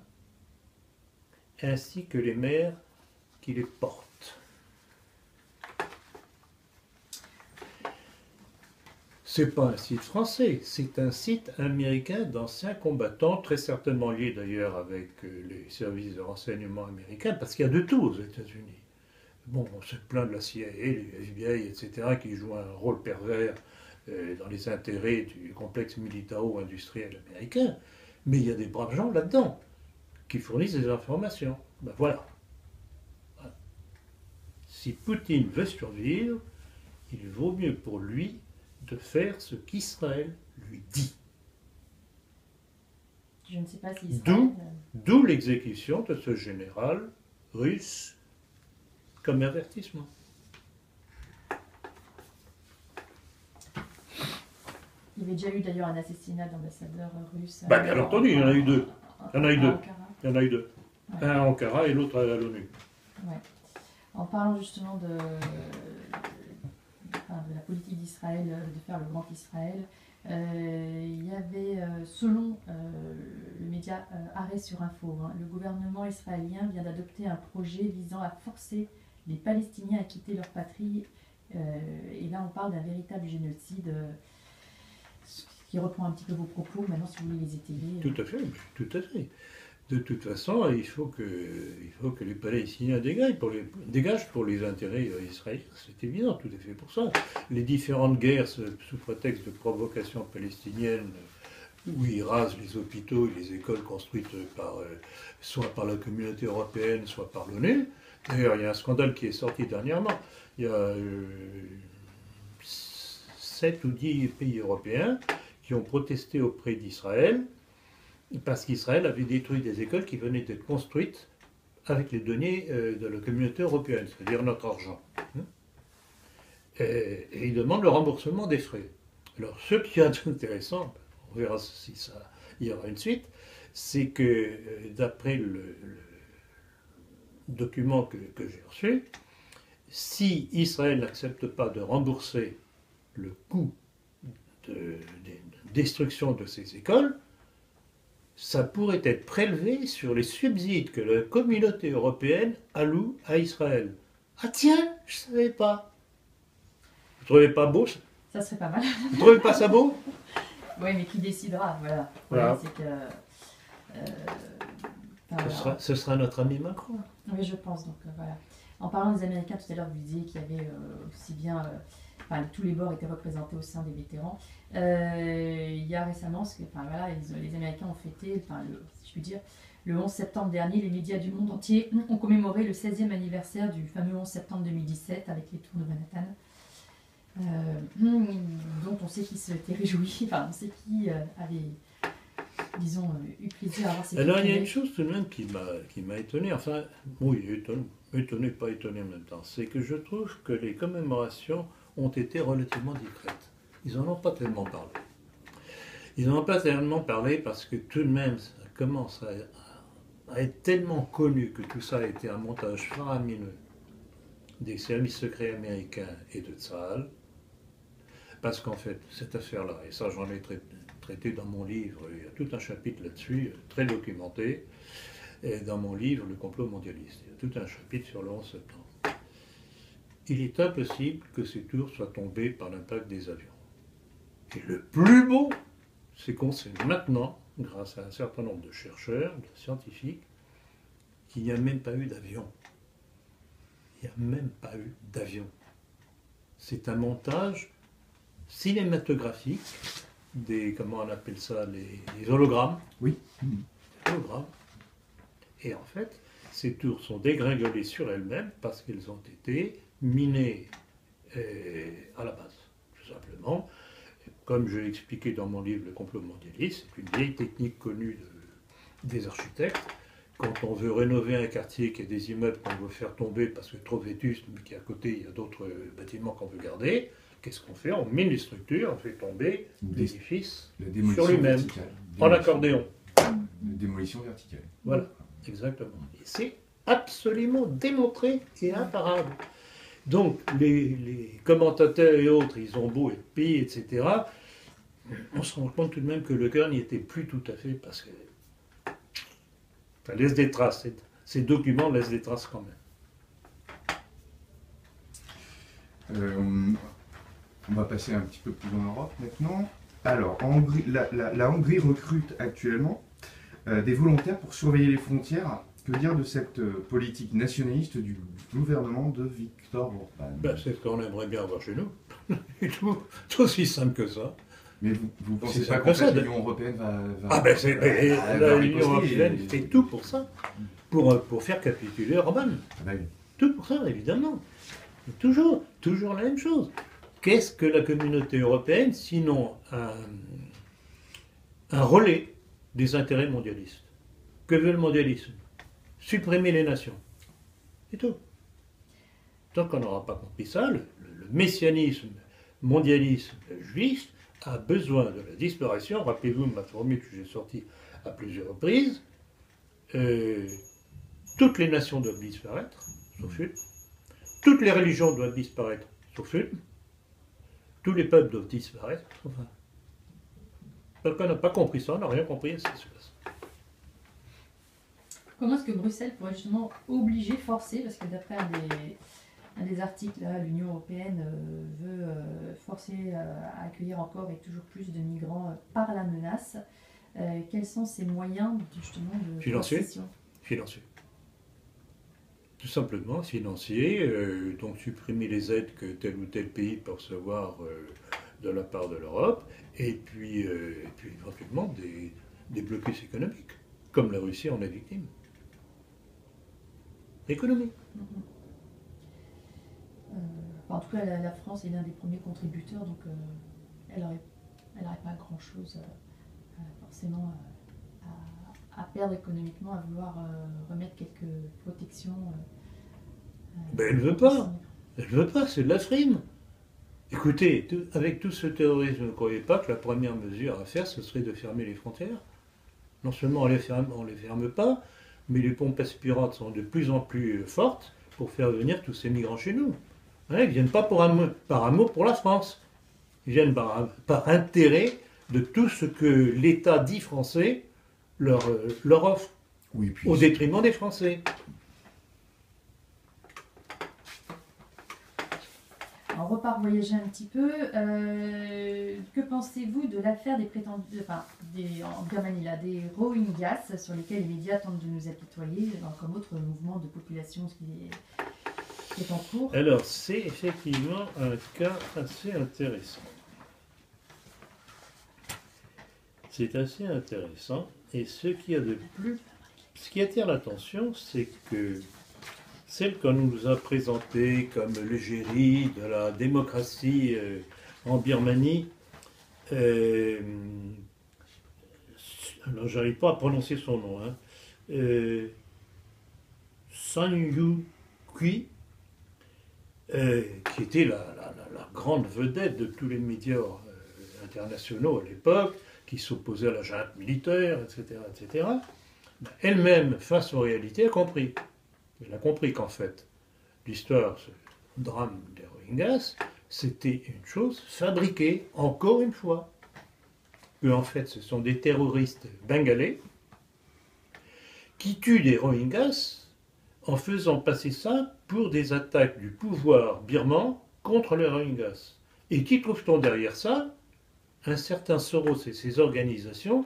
ainsi que les mères qui les portent. C'est pas un site français, c'est un site américain d'anciens combattants, très certainement lié d'ailleurs avec les services de renseignement américains, parce qu'il y a de tout aux États-Unis. Bon, on se plaint de la CIA, du FBI, etc., qui jouent un rôle pervers dans les intérêts du complexe militaro-industriel américain, mais il y a des braves gens là-dedans qui fournissent des informations. Ben voilà. Si Poutine veut survivre, il vaut mieux pour lui de faire ce qu'Israël lui dit. Je ne sais pas si Israël... D'où l'exécution de ce général russe comme avertissement. Il y avait déjà eu d'ailleurs un assassinat d'ambassadeur russe. Bah, bien entendu, il y en a eu deux. Il y en a eu deux. Ankara. Il y en a eu deux. Ouais. Un à Ankara et l'autre à l'ONU. Ouais. En parlant justement de la politique d'Israël, de faire le grand Israël, il y avait, selon le média Arrêt sur Info, le gouvernement israélien vient d'adopter un projet visant à forcer les Palestiniens à quitter leur patrie. Et là, on parle d'un véritable génocide qui reprend un petit peu vos propos. Maintenant, si vous voulez les étayer. Tout à fait, tout à fait. De toute façon, il faut que les Palestiniens dégagent pour les intérêts israéliens. C'est évident, tout à fait pour ça. Les différentes guerres sous prétexte de provocation palestinienne, où ils rasent les hôpitaux et les écoles construites soit par la communauté européenne, soit par l'ONU. D'ailleurs, il y a un scandale qui est sorti dernièrement. Il y a 7 ou 10 pays européens qui ont protesté auprès d'Israël parce qu'Israël avait détruit des écoles qui venaient d'être construites avec les deniers de la communauté européenne, c'est-à-dire notre argent. Et ils demandent le remboursement des frais. Alors, ce qui est intéressant, on verra si il y aura une suite, c'est que d'après le document que j'ai reçu, si Israël n'accepte pas de rembourser le coût de destruction de ces écoles, ça pourrait être prélevé sur les subsides que la communauté européenne alloue à Israël. Ah tiens, je ne savais pas. Vous ne trouvez pas beau ça? Ça serait pas mal. Vous ne trouvez pas ça beau? Oui, mais qui décidera, voilà. Voilà. C'est que, Ce sera notre ami Macron. Oui, je pense. Donc voilà. En parlant des Américains, tout à l'heure, vous disiez qu'il y avait aussi bien... tous les bords étaient représentés au sein des vétérans. Il y a récemment, les Américains ont fêté, si je puis dire, le 11 septembre dernier, les médias du monde entier ont commémoré le 16e anniversaire du fameux 11 septembre 2017 avec les tours de Manhattan. Dont on sait qui s'était réjoui, on sait qui avait, disons, eu plaisir à avoir ces... Alors il y a une chose tout de même qui m'a étonné, oui, étonné, pas étonné en même temps, c'est que je trouve que les commémorations ont été relativement discrètes. Ils n'en ont pas tellement parlé. Ils n'en ont pas tellement parlé parce que tout de même, ça commence à être tellement connu que tout ça a été un montage faramineux des services secrets américains et de Tsahal, parce qu'en fait, cette affaire-là, et ça j'en ai traité dans mon livre, il y a tout un chapitre là-dessus, très documenté, et dans mon livre, Le complot mondialiste, il y a tout un chapitre sur le 11 septembre. il est impossible que ces tours soient tombées par l'impact des avions. Et le plus beau, c'est qu'on sait maintenant, grâce à un certain nombre de chercheurs, de scientifiques, qu'il n'y a même pas eu d'avion. Il n'y a même pas eu d'avion. C'est un montage cinématographique des, comment on appelle ça, les hologrammes. Oui. Hologrammes. Et en fait, ces tours sont dégringolées sur elles-mêmes parce qu'elles ont été minées à la base, tout simplement. Comme je l'ai expliqué dans mon livre Le complot mondialiste, c'est une vieille technique connue des architectes. Quand on veut rénover un quartier qui a des immeubles qu'on veut faire tomber parce que trop vétustes, mais qu'à côté il y a d'autres bâtiments qu'on veut garder, qu'est-ce qu'on fait? On mine les structures, on fait tomber l'édifice sur lui-même, en accordéon. La démolition verticale. Voilà, exactement. Et c'est absolument démontré et imparable. Donc, les commentateurs et autres, ils ont beau être payés, etc. On se rend compte tout de même que le cœur n'y était plus tout à fait parce que ça laisse des traces. Ces documents laissent des traces quand même. On va passer un petit peu plus en Europe maintenant. Alors, en Hongrie, la Hongrie recrute actuellement des volontaires pour surveiller les frontières. Que dire de cette politique nationaliste du gouvernement de Viktor Orban? C'est ce qu'on aimerait bien avoir chez nous. tout aussi simple que ça. Mais vous pensez pas qu'en fait l'Union européenne va... l'Union européenne fait tout pour ça, pour faire capituler Orban. Oui. Tout pour ça, évidemment. Et toujours la même chose. Qu'est-ce que la communauté européenne, sinon un relais des intérêts mondialistes? Que veut le mondialisme? Supprimer les nations. C'est tout. Tant qu'on n'aura pas compris ça, le messianisme mondialisme juif a besoin de la disparition. Rappelez-vous ma formule que j'ai sortie à plusieurs reprises. Toutes les nations doivent disparaître, sauf une. Toutes les religions doivent disparaître, sauf une. Tous les peuples doivent disparaître, sauf un. Tant qu'on n'a pas compris ça, on n'a rien compris à ce qui se passe. Comment est-ce que Bruxelles pourrait justement obliger, forcer, parce que d'après un des articles, l'Union européenne veut forcer à accueillir encore et toujours plus de migrants par la menace. Quels sont ces moyens justement de concession? Financiers. Tout simplement financiers, donc supprimer les aides que tel ou tel pays peut recevoir de la part de l'Europe, et puis éventuellement des blocus économiques, comme la Russie en est victime. Économie. En tout cas, la France est l'un des premiers contributeurs, donc elle n'aurait pas grand-chose forcément à perdre économiquement, à vouloir remettre quelques protections. Elle ne veut pas. Elle ne veut pas, c'est de la frime. Écoutez, avec tout ce terrorisme, vous ne croyez pas que la première mesure à faire, ce serait de fermer les frontières? Non seulement on les ferme pas, mais les pompes aspirantes sont de plus en plus fortes pour faire venir tous ces migrants chez nous. Ils ne viennent pas par amour pour la France. Ils viennent par intérêt de tout ce que l'État dit français leur offre, oui, au détriment des Français. On repart voyager un petit peu. Que pensez-vous de l'affaire des prétendus, en Birmanie, là, des Rohingyas, sur lesquels les médias tentent de nous apitoyer, comme autre mouvement de population qui est en cours? Alors, c'est effectivement un cas assez intéressant. C'est assez intéressant. Et ce qui attire l'attention, c'est que celle qu'on nous a présentée comme l'égérie de la démocratie en Birmanie, alors j'arrive pas à prononcer son nom, San Suu Kyi, qui était la grande vedette de tous les médias internationaux à l'époque, qui s'opposait à la junte militaire, etc. Elle-même, face aux réalités, a compris. Elle a compris qu'en fait, l'histoire, ce drame des Rohingyas, c'était une chose fabriquée, encore une fois. Que en fait, ce sont des terroristes bengalais qui tuent des Rohingyas en faisant passer ça pour des attaques du pouvoir birman contre les Rohingyas. Et qui trouve-t-on derrière ça? Un certain Soros et ses organisations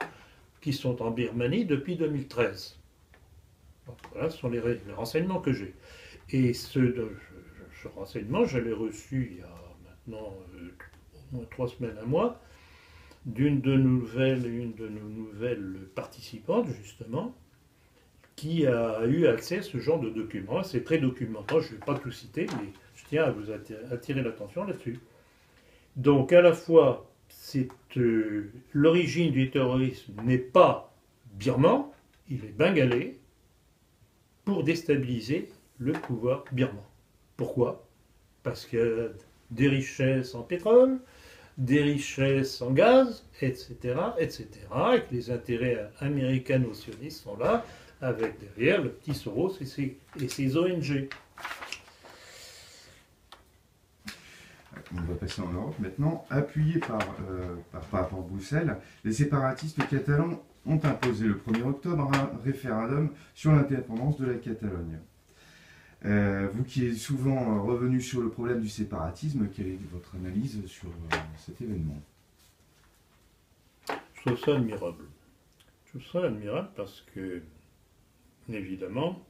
qui sont en Birmanie depuis 2013. Donc, voilà, ce sont les renseignements que j'ai. Et ce renseignement, je l'ai reçu il y a maintenant au moins 3 semaines, un mois, une de nos nouvelles participantes, justement, qui a eu accès à ce genre de documents. C'est très documentant, je ne vais pas tout citer, mais je tiens à vous attirer l'attention là-dessus. Donc, à la fois, l'origine du terrorisme n'est pas birman, il est bengalais, pour déstabiliser le pouvoir birman. Pourquoi? Parce qu'il y a des richesses en pétrole, des richesses en gaz, etc., etc., et que les intérêts américano-sionistes sont là, avec derrière le petit Soros et ses ONG. On va passer en Europe maintenant. Appuyés par Bruxelles, les séparatistes catalans ont imposé le 1er octobre un référendum sur l'indépendance de la Catalogne. Vous qui êtes souvent revenu sur le problème du séparatisme, quelle est votre analyse sur cet événement? Je trouve ça admirable. Je trouve ça admirable parce que, évidemment,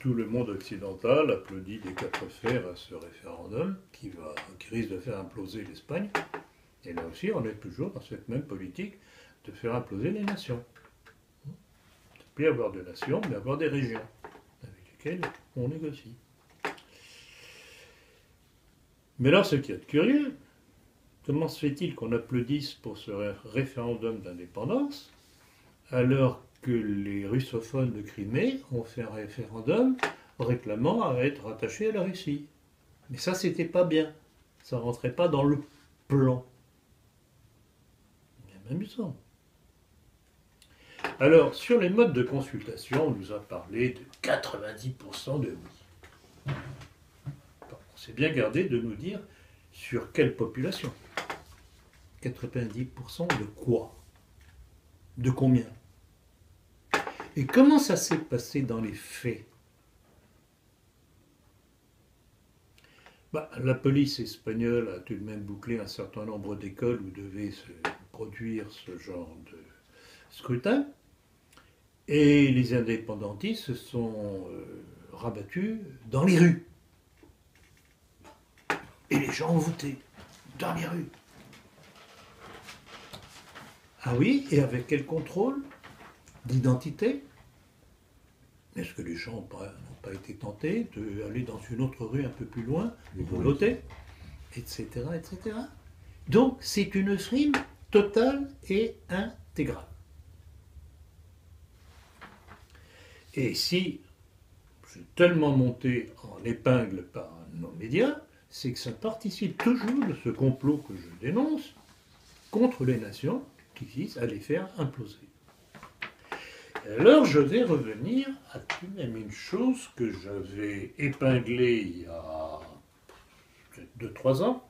tout le monde occidental applaudit des 4 fers à ce référendum qui risque de faire imploser l'Espagne. Et là aussi, on est toujours dans cette même politique de faire imploser les nations. Il ne peut plus avoir de nations, mais avoir des régions avec lesquelles on négocie. Mais là, ce qui est curieux, comment se fait-il qu'on applaudisse pour ce référendum d'indépendance alors que les russophones de Crimée ont fait un référendum réclamant à être rattachés à la Russie? Mais ça, c'était pas bien. Ça rentrait pas dans le plan. Bien amusant. Alors, sur les modes de consultation, on nous a parlé de 90% de oui. On s'est bien gardé de nous dire sur quelle population. 90% de quoi? De combien? Et comment ça s'est passé dans les faits? La police espagnole a tout de même bouclé un certain nombre d'écoles où devait se produire ce genre de scrutin. Et les indépendantistes se sont rabattus dans les rues. Et les gens ont voté dans les rues. Ah oui, et avec quel contrôle d'identité? Est-ce que les gens n'ont pas été tentés d'aller dans une autre rue un peu plus loin, de voter, etc., etc. Donc, c'est une frime totale et intégrale. Et si je suis tellement monté en épingle par nos médias, c'est que ça participe toujours de ce complot que je dénonce contre les nations qui visent à les faire imploser. Alors, je vais revenir à tout de même une chose que j'avais épinglée il y a 2-3 ans.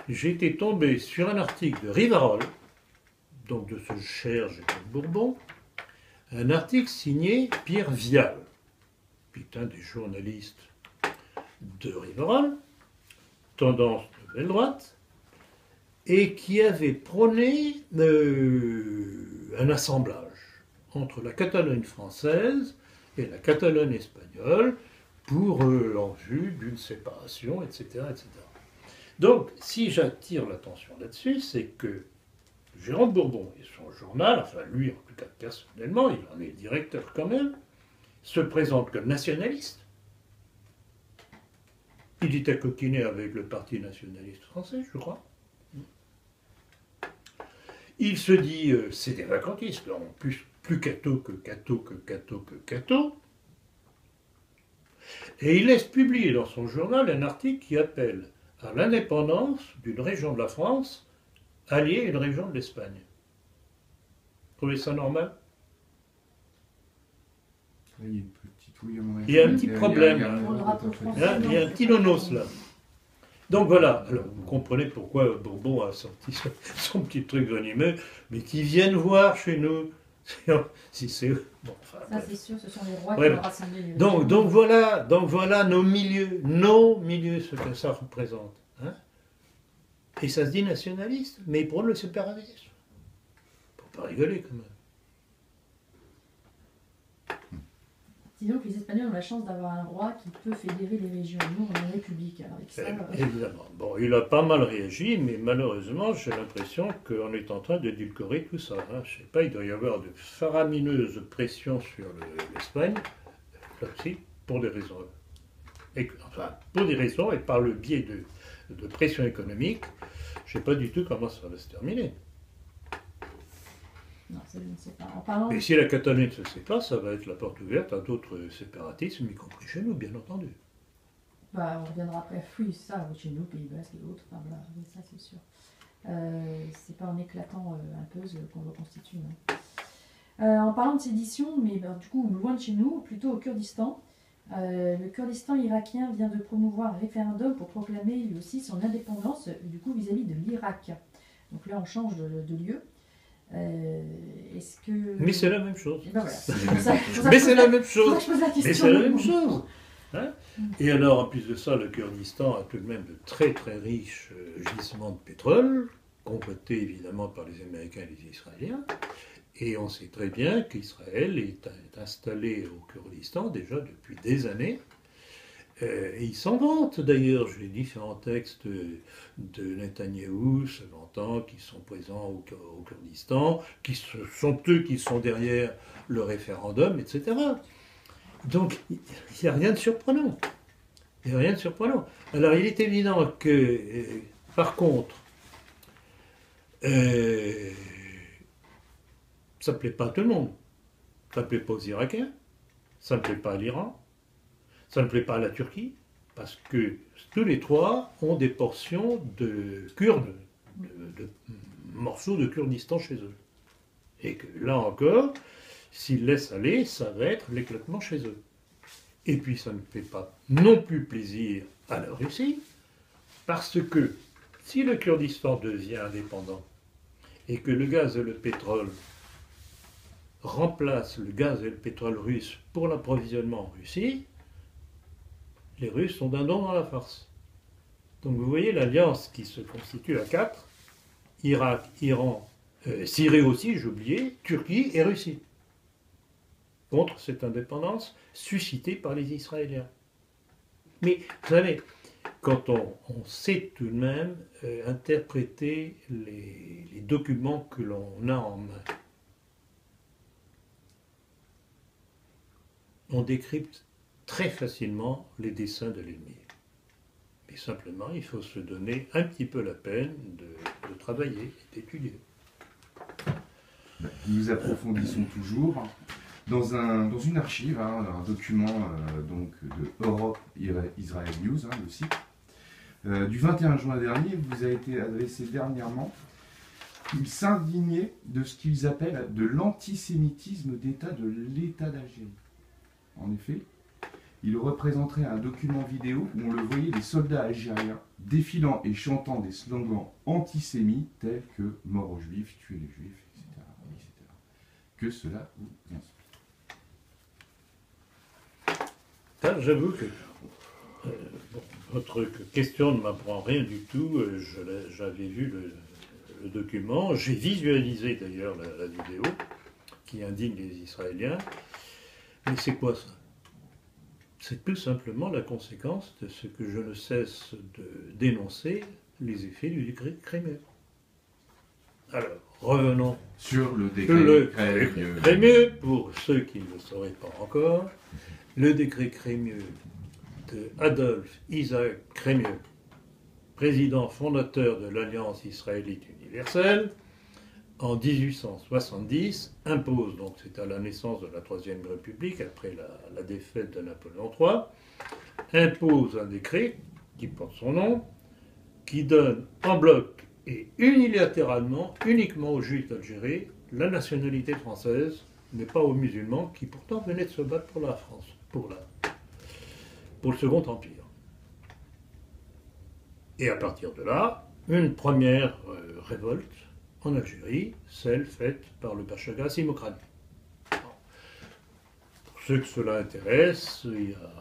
J'étais tombé sur un article de Rivarol, donc de ce cher Général Bourbon, un article signé Pierre Vial, qui est un des journalistes de Rivarol, tendance nouvelle droite, et qui avait prôné un assemblage entre la Catalogne française et la Catalogne espagnole en vue d'une séparation, etc., etc. Donc, si j'attire l'attention là-dessus, c'est que Jérôme Bourbon et son journal, enfin lui en tout cas personnellement, il en est directeur quand même, se présente comme nationaliste. Il est à coquiner avec le Parti nationaliste français, je crois. Il se dit, c'est des vacantistes, en plus catho que catho que catho que catho. Et il laisse publier dans son journal un article qui appelle à l'indépendance d'une région de la France alliée à une région de l'Espagne. Vous trouvez ça normal? Il y a une petite ouille à mon avis. Il y a un petit problème. Il y a un petit nonos là. Donc voilà, alors vous comprenez pourquoi Bourbon a sorti son petit truc venimeux, mais qui viennent voir chez nous Si c'est eux. Bon, enfin, Ça, bref. c'est sûr, ce sont les rois Ouais, qui ont rassemblé les Donc voilà nos milieux, ce que ça représente. Hein. Et ça se dit nationaliste, mais ils prônent le séparatisme. Faut pas rigoler quand même. Disons que les Espagnols ont la chance d'avoir un roi qui peut fédérer les régions. Nous, on est une république. Alors avec ça, Évidemment. Bon, il a pas mal réagi, mais malheureusement, j'ai l'impression qu'on est en train d'édulcorer tout ça. Hein. Je sais pas, il doit y avoir de faramineuses pressions sur l'Espagne, là aussi, pour des raisons. Pour des raisons et par le biais de pression économique, je ne sais pas du tout comment ça va se terminer. non, ça, je ne sais pas. En parlant... Et si la Catalogne se sépare, ça va être la porte ouverte à d'autres séparatismes, y compris chez nous, bien entendu. Bah, on reviendra après. Oui, ça, chez nous, Pays Basque et autres. Enfin, voilà, ça, c'est sûr. C'est pas en éclatant un puzzle qu'on reconstitue. En parlant de sédition, mais du coup, loin de chez nous, plutôt au Kurdistan. Le Kurdistan irakien vient de promouvoir un référendum pour proclamer lui aussi son indépendance, du coup, vis-à-vis de l'Irak. Donc là, on change de lieu. Est-ce que... Mais c'est la même chose. Ben voilà. Mais c'est la même chose. Mais c'est la même chose. chose. Hein. Et alors, en plus de ça, le Kurdistan a tout de même de très très riches gisements de pétrole, convoités évidemment par les Américains et les Israéliens. Et on sait très bien qu'Israël est installé au Kurdistan déjà depuis des années. Et ils s'en vantent d'ailleurs. J'ai différents textes de Netanyahou se vantant qu'ils sont présents au Kurdistan, qui sont eux qui sont derrière le référendum, etc. Donc il n'y a rien de surprenant. Il n'y a rien de surprenant. Alors il est évident que, par contre, ça ne plaît pas à tout le monde. Ça ne plaît pas aux Irakiens, ça ne plaît pas à l'Iran, ça ne plaît pas à la Turquie, parce que tous les trois ont des portions de Kurdes, de morceaux de Kurdistan chez eux. Et que là encore, s'ils laissent aller, ça va être l'éclatement chez eux. Et puis ça ne fait pas non plus plaisir à la Russie, parce que si le Kurdistan devient indépendant, et que le gaz et le pétrole remplacent le gaz et le pétrole russe pour l'approvisionnement en Russie, les Russes sont d'un don dans la farce. Donc vous voyez l'alliance qui se constitue à 4, Irak, Iran, Syrie aussi, j'ai oublié, Turquie et Russie, contre cette indépendance suscitée par les Israéliens. Mais vous savez, quand on sait tout de même interpréter les documents que l'on a en main, on décrypte très facilement les desseins de l'ennemi. Mais simplement, il faut se donner un petit peu la peine de travailler et d'étudier. Nous approfondissons toujours dans une archive, un document donc de Europe Israel News, le site, du 21 juin dernier, vous a été adressé dernièrement. Ils s'indignaient de ce qu'ils appellent de l'antisémitisme d'État de l'État d'Algérie. En effet, il représenterait un document vidéo où on le voyait des soldats algériens défilant et chantant des slogans antisémites tels que « mort aux juifs, tuer les juifs », etc. Que cela vous inspire? J'avoue que votre question ne m'apprend rien du tout. J'avais vu le document, j'ai visualisé d'ailleurs la vidéo qui indigne les Israéliens. Mais c'est quoi ça? C'est tout simplement la conséquence de ce que je ne cesse de dénoncer, les effets du décret Crémieux. Alors, revenons sur le décret Crémieux, pour ceux qui ne le sauraient pas encore. Le décret Crémieux de Adolphe Isaac Crémieux, président fondateur de l'Alliance israélite universelle, en 1870, impose, donc c'est à la naissance de la Troisième République, après la défaite de Napoléon III, impose un décret qui porte son nom, qui donne en bloc et unilatéralement, uniquement aux Juifs d'Algérie, la nationalité française, mais pas aux musulmans, qui pourtant venaient de se battre pour la France, pour le Second Empire. Et à partir de là, une première révolte en Algérie, celle faite par le Pacha Gassim Okrani. ceux que cela intéresse, il y a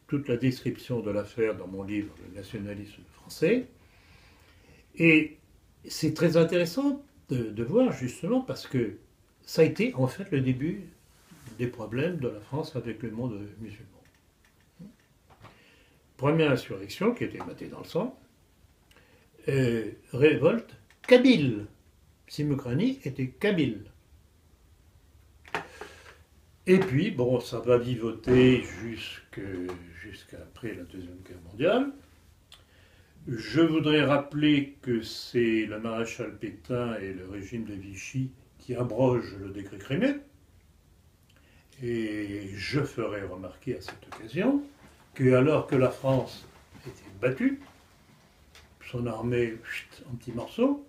toute la description de l'affaire dans mon livre Le nationalisme français. Et c'est très intéressant de voir justement parce que ça a été en fait le début des problèmes de la France avec le monde musulman. Première insurrection qui était matée dans le sang, révolte kabyle. Simokrani était kabyle. Et puis, bon, ça va vivoter jusqu'après la Deuxième Guerre mondiale. Je voudrais rappeler que c'est le maréchal Pétain et le régime de Vichy qui abrogent le décret crémieux. Et je ferai remarquer à cette occasion que alors que la France était battue, son armée en petits morceaux,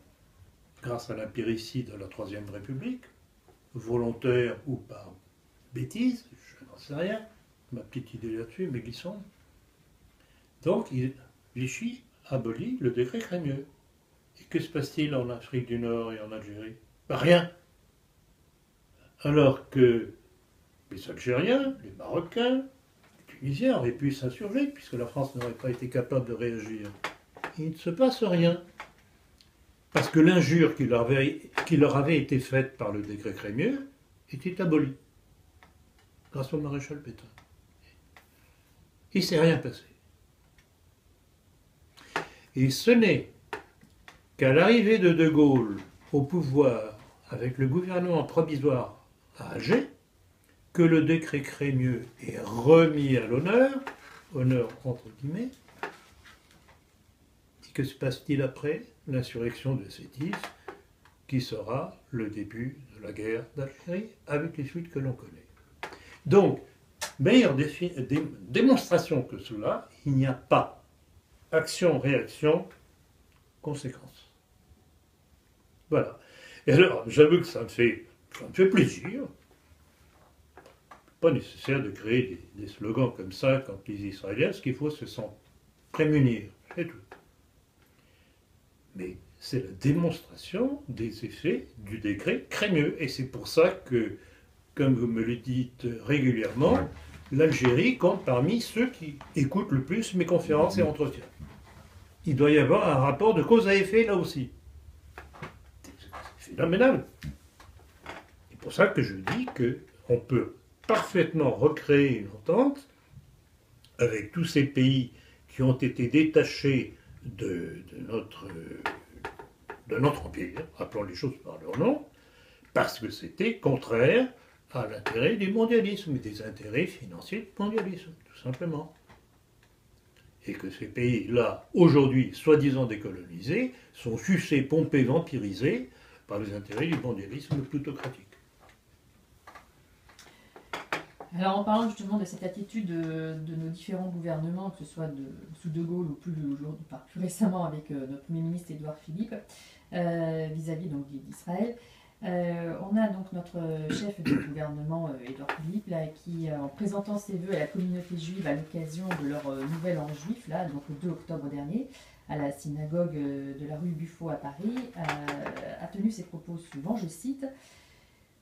grâce à l'impéricide de la Troisième République, volontaire ou par bêtise, je n'en sais rien, ma petite idée là-dessus, mais glissons. Donc, Vichy abolit le décret crémieux. Et que se passe-t-il en Afrique du Nord et en Algérie? Rien. Alors que les Algériens, les Marocains, les Tunisiens auraient pu s'insurger, puisque la France n'aurait pas été capable de réagir. Il ne se passe rien. Parce que l'injure qui leur avait été faite par le décret crémieux était abolie, grâce au maréchal Pétain. Il ne s'est rien passé. Et ce n'est qu'à l'arrivée de De Gaulle au pouvoir, avec le gouvernement provisoire à Alger, que le décret crémieux est remis à l'honneur, honneur entre guillemets. Et que se passe-t-il après? L'insurrection de Sétif, qui sera le début de la guerre d'Algérie, avec les suites que l'on connaît. Donc, meilleure démonstration que cela, il n'y a pas action, réaction, conséquence. Voilà. Et alors, j'avoue que ça me fait plaisir. Pas nécessaire de créer des slogans comme ça quand les Israéliens, ce qu'il faut, c'est s'en prémunir, c'est tout. Mais c'est la démonstration des effets du décret crémieux. Et c'est pour ça que, comme vous me le dites régulièrement, l'Algérie compte parmi ceux qui écoutent le plus mes conférences et entretiens. Il doit y avoir un rapport de cause à effet là aussi. C'est phénoménal. C'est pour ça que je dis qu'on peut parfaitement recréer une entente avec tous ces pays qui ont été détachés de notre empire, rappelons les choses par leur nom, parce que c'était contraire à l'intérêt du mondialisme et des intérêts financiers du mondialisme, tout simplement. Et que ces pays-là, aujourd'hui soi-disant décolonisés, sont sucés, pompés, vampirisés par les intérêts du mondialisme plutocratique. Alors en parlant justement de cette attitude de nos différents gouvernements, que ce soit sous De Gaulle ou plus récemment avec notre Premier ministre Édouard Philippe, vis-à-vis donc d'Israël, on a donc notre chef du gouvernement Édouard Philippe là, qui, en présentant ses vœux à la communauté juive à l'occasion de leur nouvel an juif, là, donc le 2 octobre dernier, à la synagogue de la rue Buffo à Paris, a tenu ses propos suivants, je cite: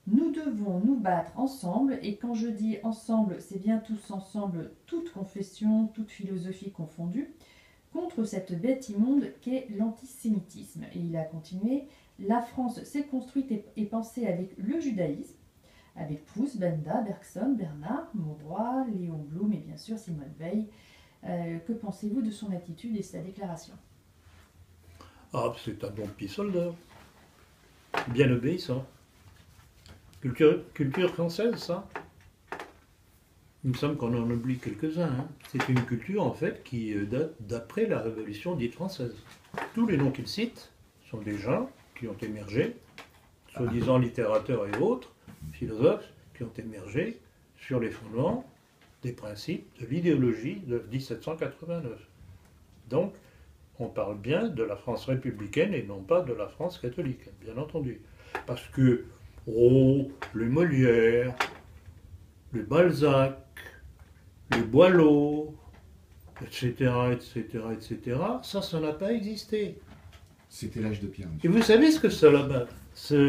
« Nous devons nous battre ensemble, et quand je dis ensemble, c'est bien tous ensemble, toute confession, toute philosophie confondue, contre cette bête immonde qu'est l'antisémitisme. » Et il a continué: « La France s'est construite et pensée avec le judaïsme, avec Proust, Benda, Bergson, Bernard, Mauroy, Léon Blum et bien sûr Simone Veil. Que pensez-vous de son attitude et de sa déclaration ?» Ah, c'est un bon petit soldat, bien obéissant. Culture française, ça. Il me semble qu'on en oublie quelques-uns. Hein. C'est une culture, en fait, qui date d'après la Révolution dite française. Tous les noms qu'il cite sont des gens qui ont émergé, soi-disant littérateurs et autres, philosophes, qui ont émergé sur les fondements des principes de l'idéologie de 1789. Donc, on parle bien de la France républicaine et non pas de la France catholique, bien entendu. Parce que, le Molière, le Balzac, le Boileau, etc., ça n'a pas existé. C'était l'âge de pierre. Et vous savez ce que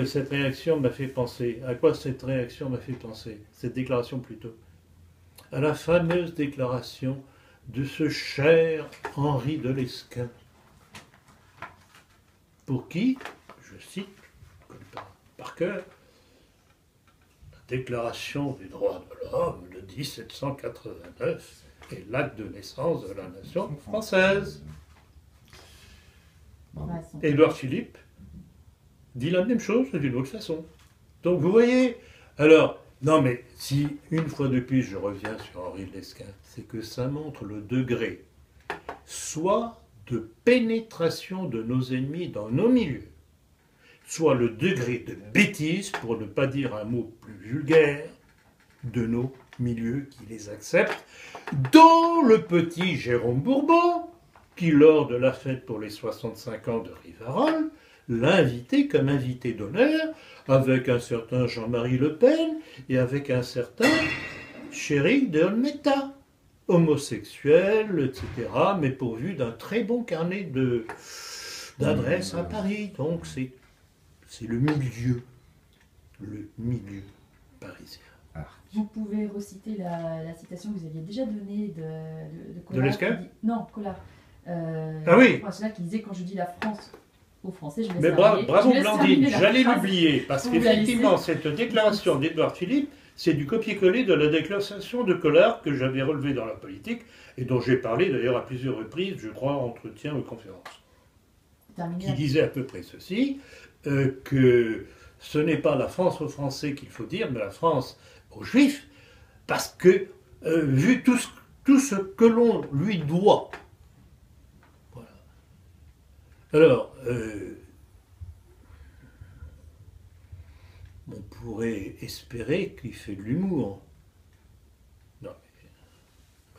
cette réaction m'a fait penser? À quoi cette réaction m'a fait penser? Cette déclaration plutôt. à la fameuse déclaration de ce cher Henri de Lesquen, pour qui, je cite, je connais pas par cœur, la Déclaration des droits de l'homme de 1789 est l'acte de naissance de la nation française. Bravo. Ouais, son- Édouard Philippe dit la même chose d'une autre façon. Donc vous voyez, alors, non mais si une fois de plus je reviens sur Henri de Lesquen, c'est que ça montre le degré soit de pénétration de nos ennemis dans nos milieux, soit le degré de bêtise, pour ne pas dire un mot plus vulgaire, de nos milieux qui les acceptent, dont le petit Jérôme Bourbon, qui lors de la fête pour les 65 ans de Rivarol, l'a invité comme invité d'honneur, avec un certain Jean-Marie Le Pen et avec un certain Chéri de Olmeta, homosexuel, etc., mais pourvu d'un très bon carnet d'adresses à Paris. Donc c'est le milieu parisien. Vous pouvez reciter la citation que vous aviez déjà donnée de Collard. De Lesquen qui dit- Non, Collard. Ah oui. Là qui disait quand je dis la France aux Français, je laisse Mais terminer- bravo je laisse Blandine, terminer la j'allais phrase. l'oublier, parce Vous la qu'effectivement, laissez. cette déclaration d'Édouard Philippe, c'est du copier-coller de la déclaration de Collard que j'avais relevée dans la politique, et dont j'ai parlé d'ailleurs à plusieurs reprises, je crois, en entretien ou conférences, Terminer qui disait à peu près ceci, que ce n'est pas la France aux Français qu'il faut dire, mais la France aux Juifs, parce que, vu tout ce que l'on lui doit, voilà. Alors, on pourrait espérer qu'il fait de l'humour. Non,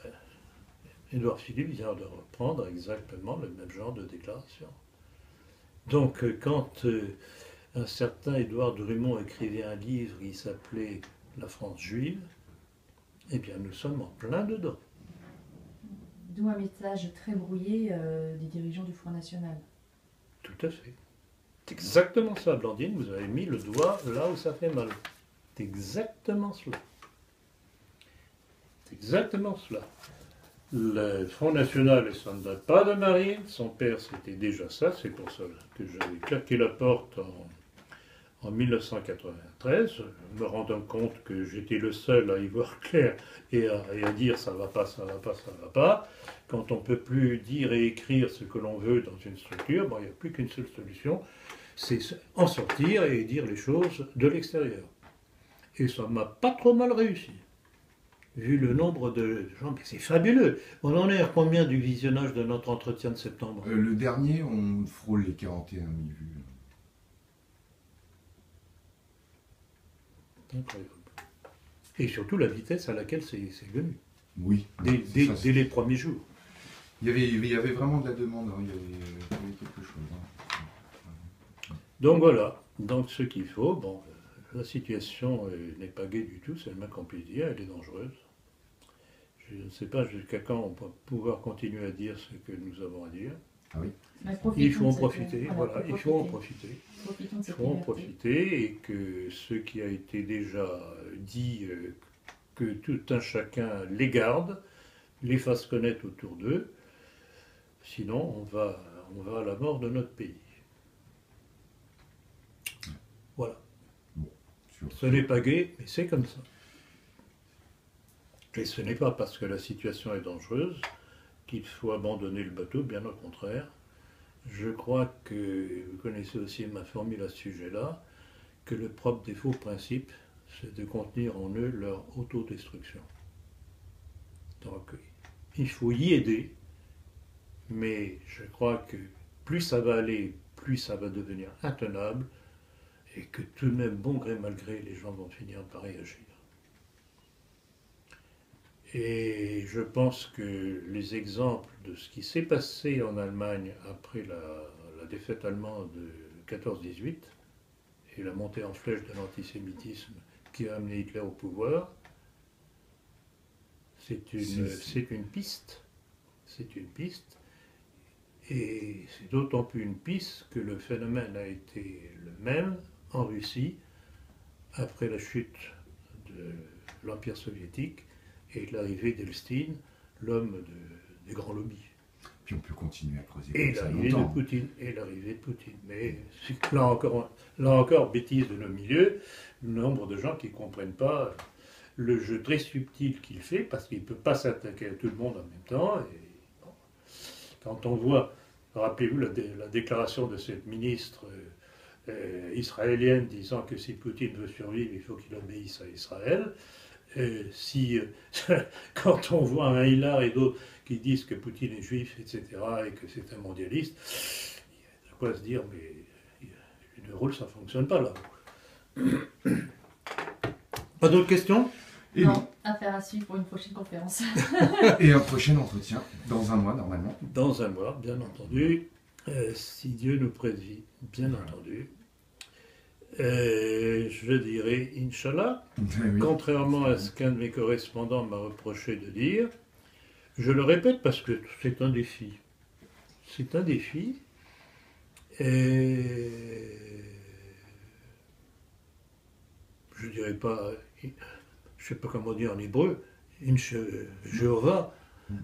mais, Édouard Philippe vient de reprendre exactement le même genre de déclaration. Donc, quand un certain Édouard Drummond écrivait un livre qui s'appelait La France juive, eh bien, nous sommes en plein dedans. D'où un message très brouillé des dirigeants du Front National. Tout à fait. C'est exactement ça, Blandine, vous avez mis le doigt là où ça fait mal. C'est exactement cela. C'est exactement cela. Le Front National, et ça ne date pas de Marine, son père c'était déjà ça, c'est pour ça que j'avais claqué la porte en 1993, me rendant compte que j'étais le seul à y voir clair et à dire ça va pas, ça va pas, ça va pas. Quand on ne peut plus dire et écrire ce que l'on veut dans une structure, bon, il n'y a plus qu'une seule solution, c'est en sortir et dire les choses de l'extérieur. Et ça m'a pas trop mal réussi. Vu le nombre de gens, mais c'est fabuleux. On en est à combien du visionnage de notre entretien de septembre? Le dernier, on frôle les 41 000 vues. Incroyable. Et surtout la vitesse à laquelle c'est venu, Oui. dès les premiers jours. Il y avait vraiment de la demande, hein. Il y avait quelque chose. Hein. Donc voilà, donc ce qu'il faut, bon, la situation n'est pas gaie du tout, c'est le moins qu'on puisse dire, elle est dangereuse. Je ne sais pas jusqu'à quand on va pouvoir continuer à dire ce que nous avons à dire. Ah oui. Mais profitons Il faut de en cette- profiter, voilà, il faut en profiter. Profitons de Il cette faut en liberté. profiter et que ce qui a été déjà dit, que tout un chacun les garde, les fasse connaître autour d'eux, sinon on va à la mort de notre pays. Voilà. Sur- Ce n'est pas gai, mais c'est comme ça. Et ce n'est pas parce que la situation est dangereuse qu'il faut abandonner le bateau, bien au contraire. Je crois que, vous connaissez aussi ma formule à ce sujet-là, que le propre des faux principes, c'est de contenir en eux leur autodestruction. Donc, il faut y aider, mais je crois que plus ça va aller, plus ça va devenir intenable, et que tout de même, bon gré mal gré, les gens vont finir par réagir. Et je pense que les exemples de ce qui s'est passé en Allemagne après la défaite allemande de 14-18 et la montée en flèche de l'antisémitisme qui a amené Hitler au pouvoir, c'est une piste. C'est une piste. Et c'est d'autant plus une piste que le phénomène a été le même en Russie après la chute de l'Empire soviétique et l'arrivée d'Elstine, l'homme des grands lobbies. Puis on peut continuer à creuser Et comme ça l'arrivée longtemps. de Poutine, et l'arrivée de Poutine. Mais là encore, bêtise de nos milieux, le nombre de gens qui ne comprennent pas le jeu très subtil qu'il fait, parce qu'il ne peut pas s'attaquer à tout le monde en même temps. Et, bon, quand on voit, rappelez-vous la déclaration de cette ministre israélienne disant que si Poutine veut survivre, il faut qu'il obéisse à Israël. Quand on voit un Hillard et d'autres qui disent que Poutine est juif, etc., et que c'est un mondialiste, il y a de quoi se dire, mais le rôle, ça ne fonctionne pas là. Pas d'autres questions? Et Non, affaire à suivre pour une prochaine conférence. Et un prochain entretien, dans un mois normalement. Dans un mois, bien entendu, si Dieu nous prédit, bien entendu. Je dirais Inch'Allah, Oui. contrairement à ce qu'un de mes correspondants m'a reproché de dire. Je le répète parce que c'est un défi. C'est un défi. Et je dirais pas, je sais pas comment dire en hébreu, Jéhovah. Je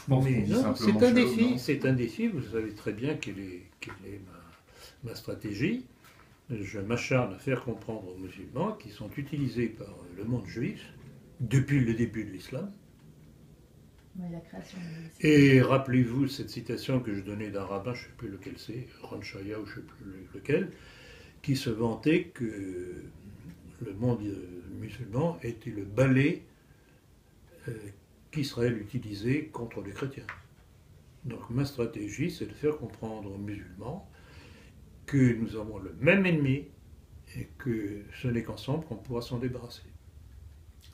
pense Mais qu'on dit non, simplement c'est un Shalom, défi, non c'est un défi. Vous savez très bien quelle est ma stratégie. Je m'acharne à faire comprendre aux musulmans qui sont utilisés par le monde juif depuis le début de l'islam. Oui, la création de Et rappelez-vous cette citation que je donnais d'un rabbin, je ne sais plus lequel c'est, Ron Shaya ou je ne sais plus lequel, qui se vantait que le monde musulman était le balai qu'Israël utilisait contre les chrétiens. Donc ma stratégie, c'est de faire comprendre aux musulmans que nous avons le même ennemi et que ce n'est qu'ensemble qu'on pourra s'en débarrasser.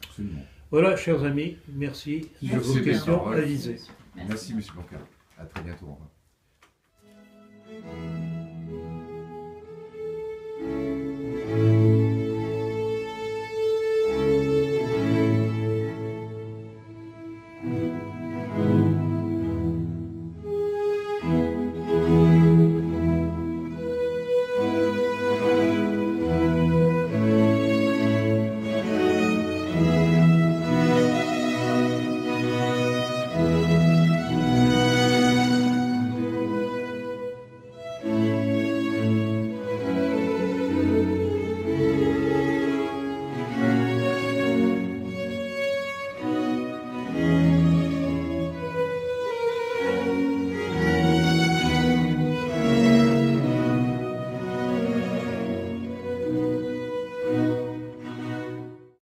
Absolument. Voilà, chers amis, merci de Merci vos bien. questions Paroles. avisées. Merci, monsieur Blanca. À très bientôt. Au revoir.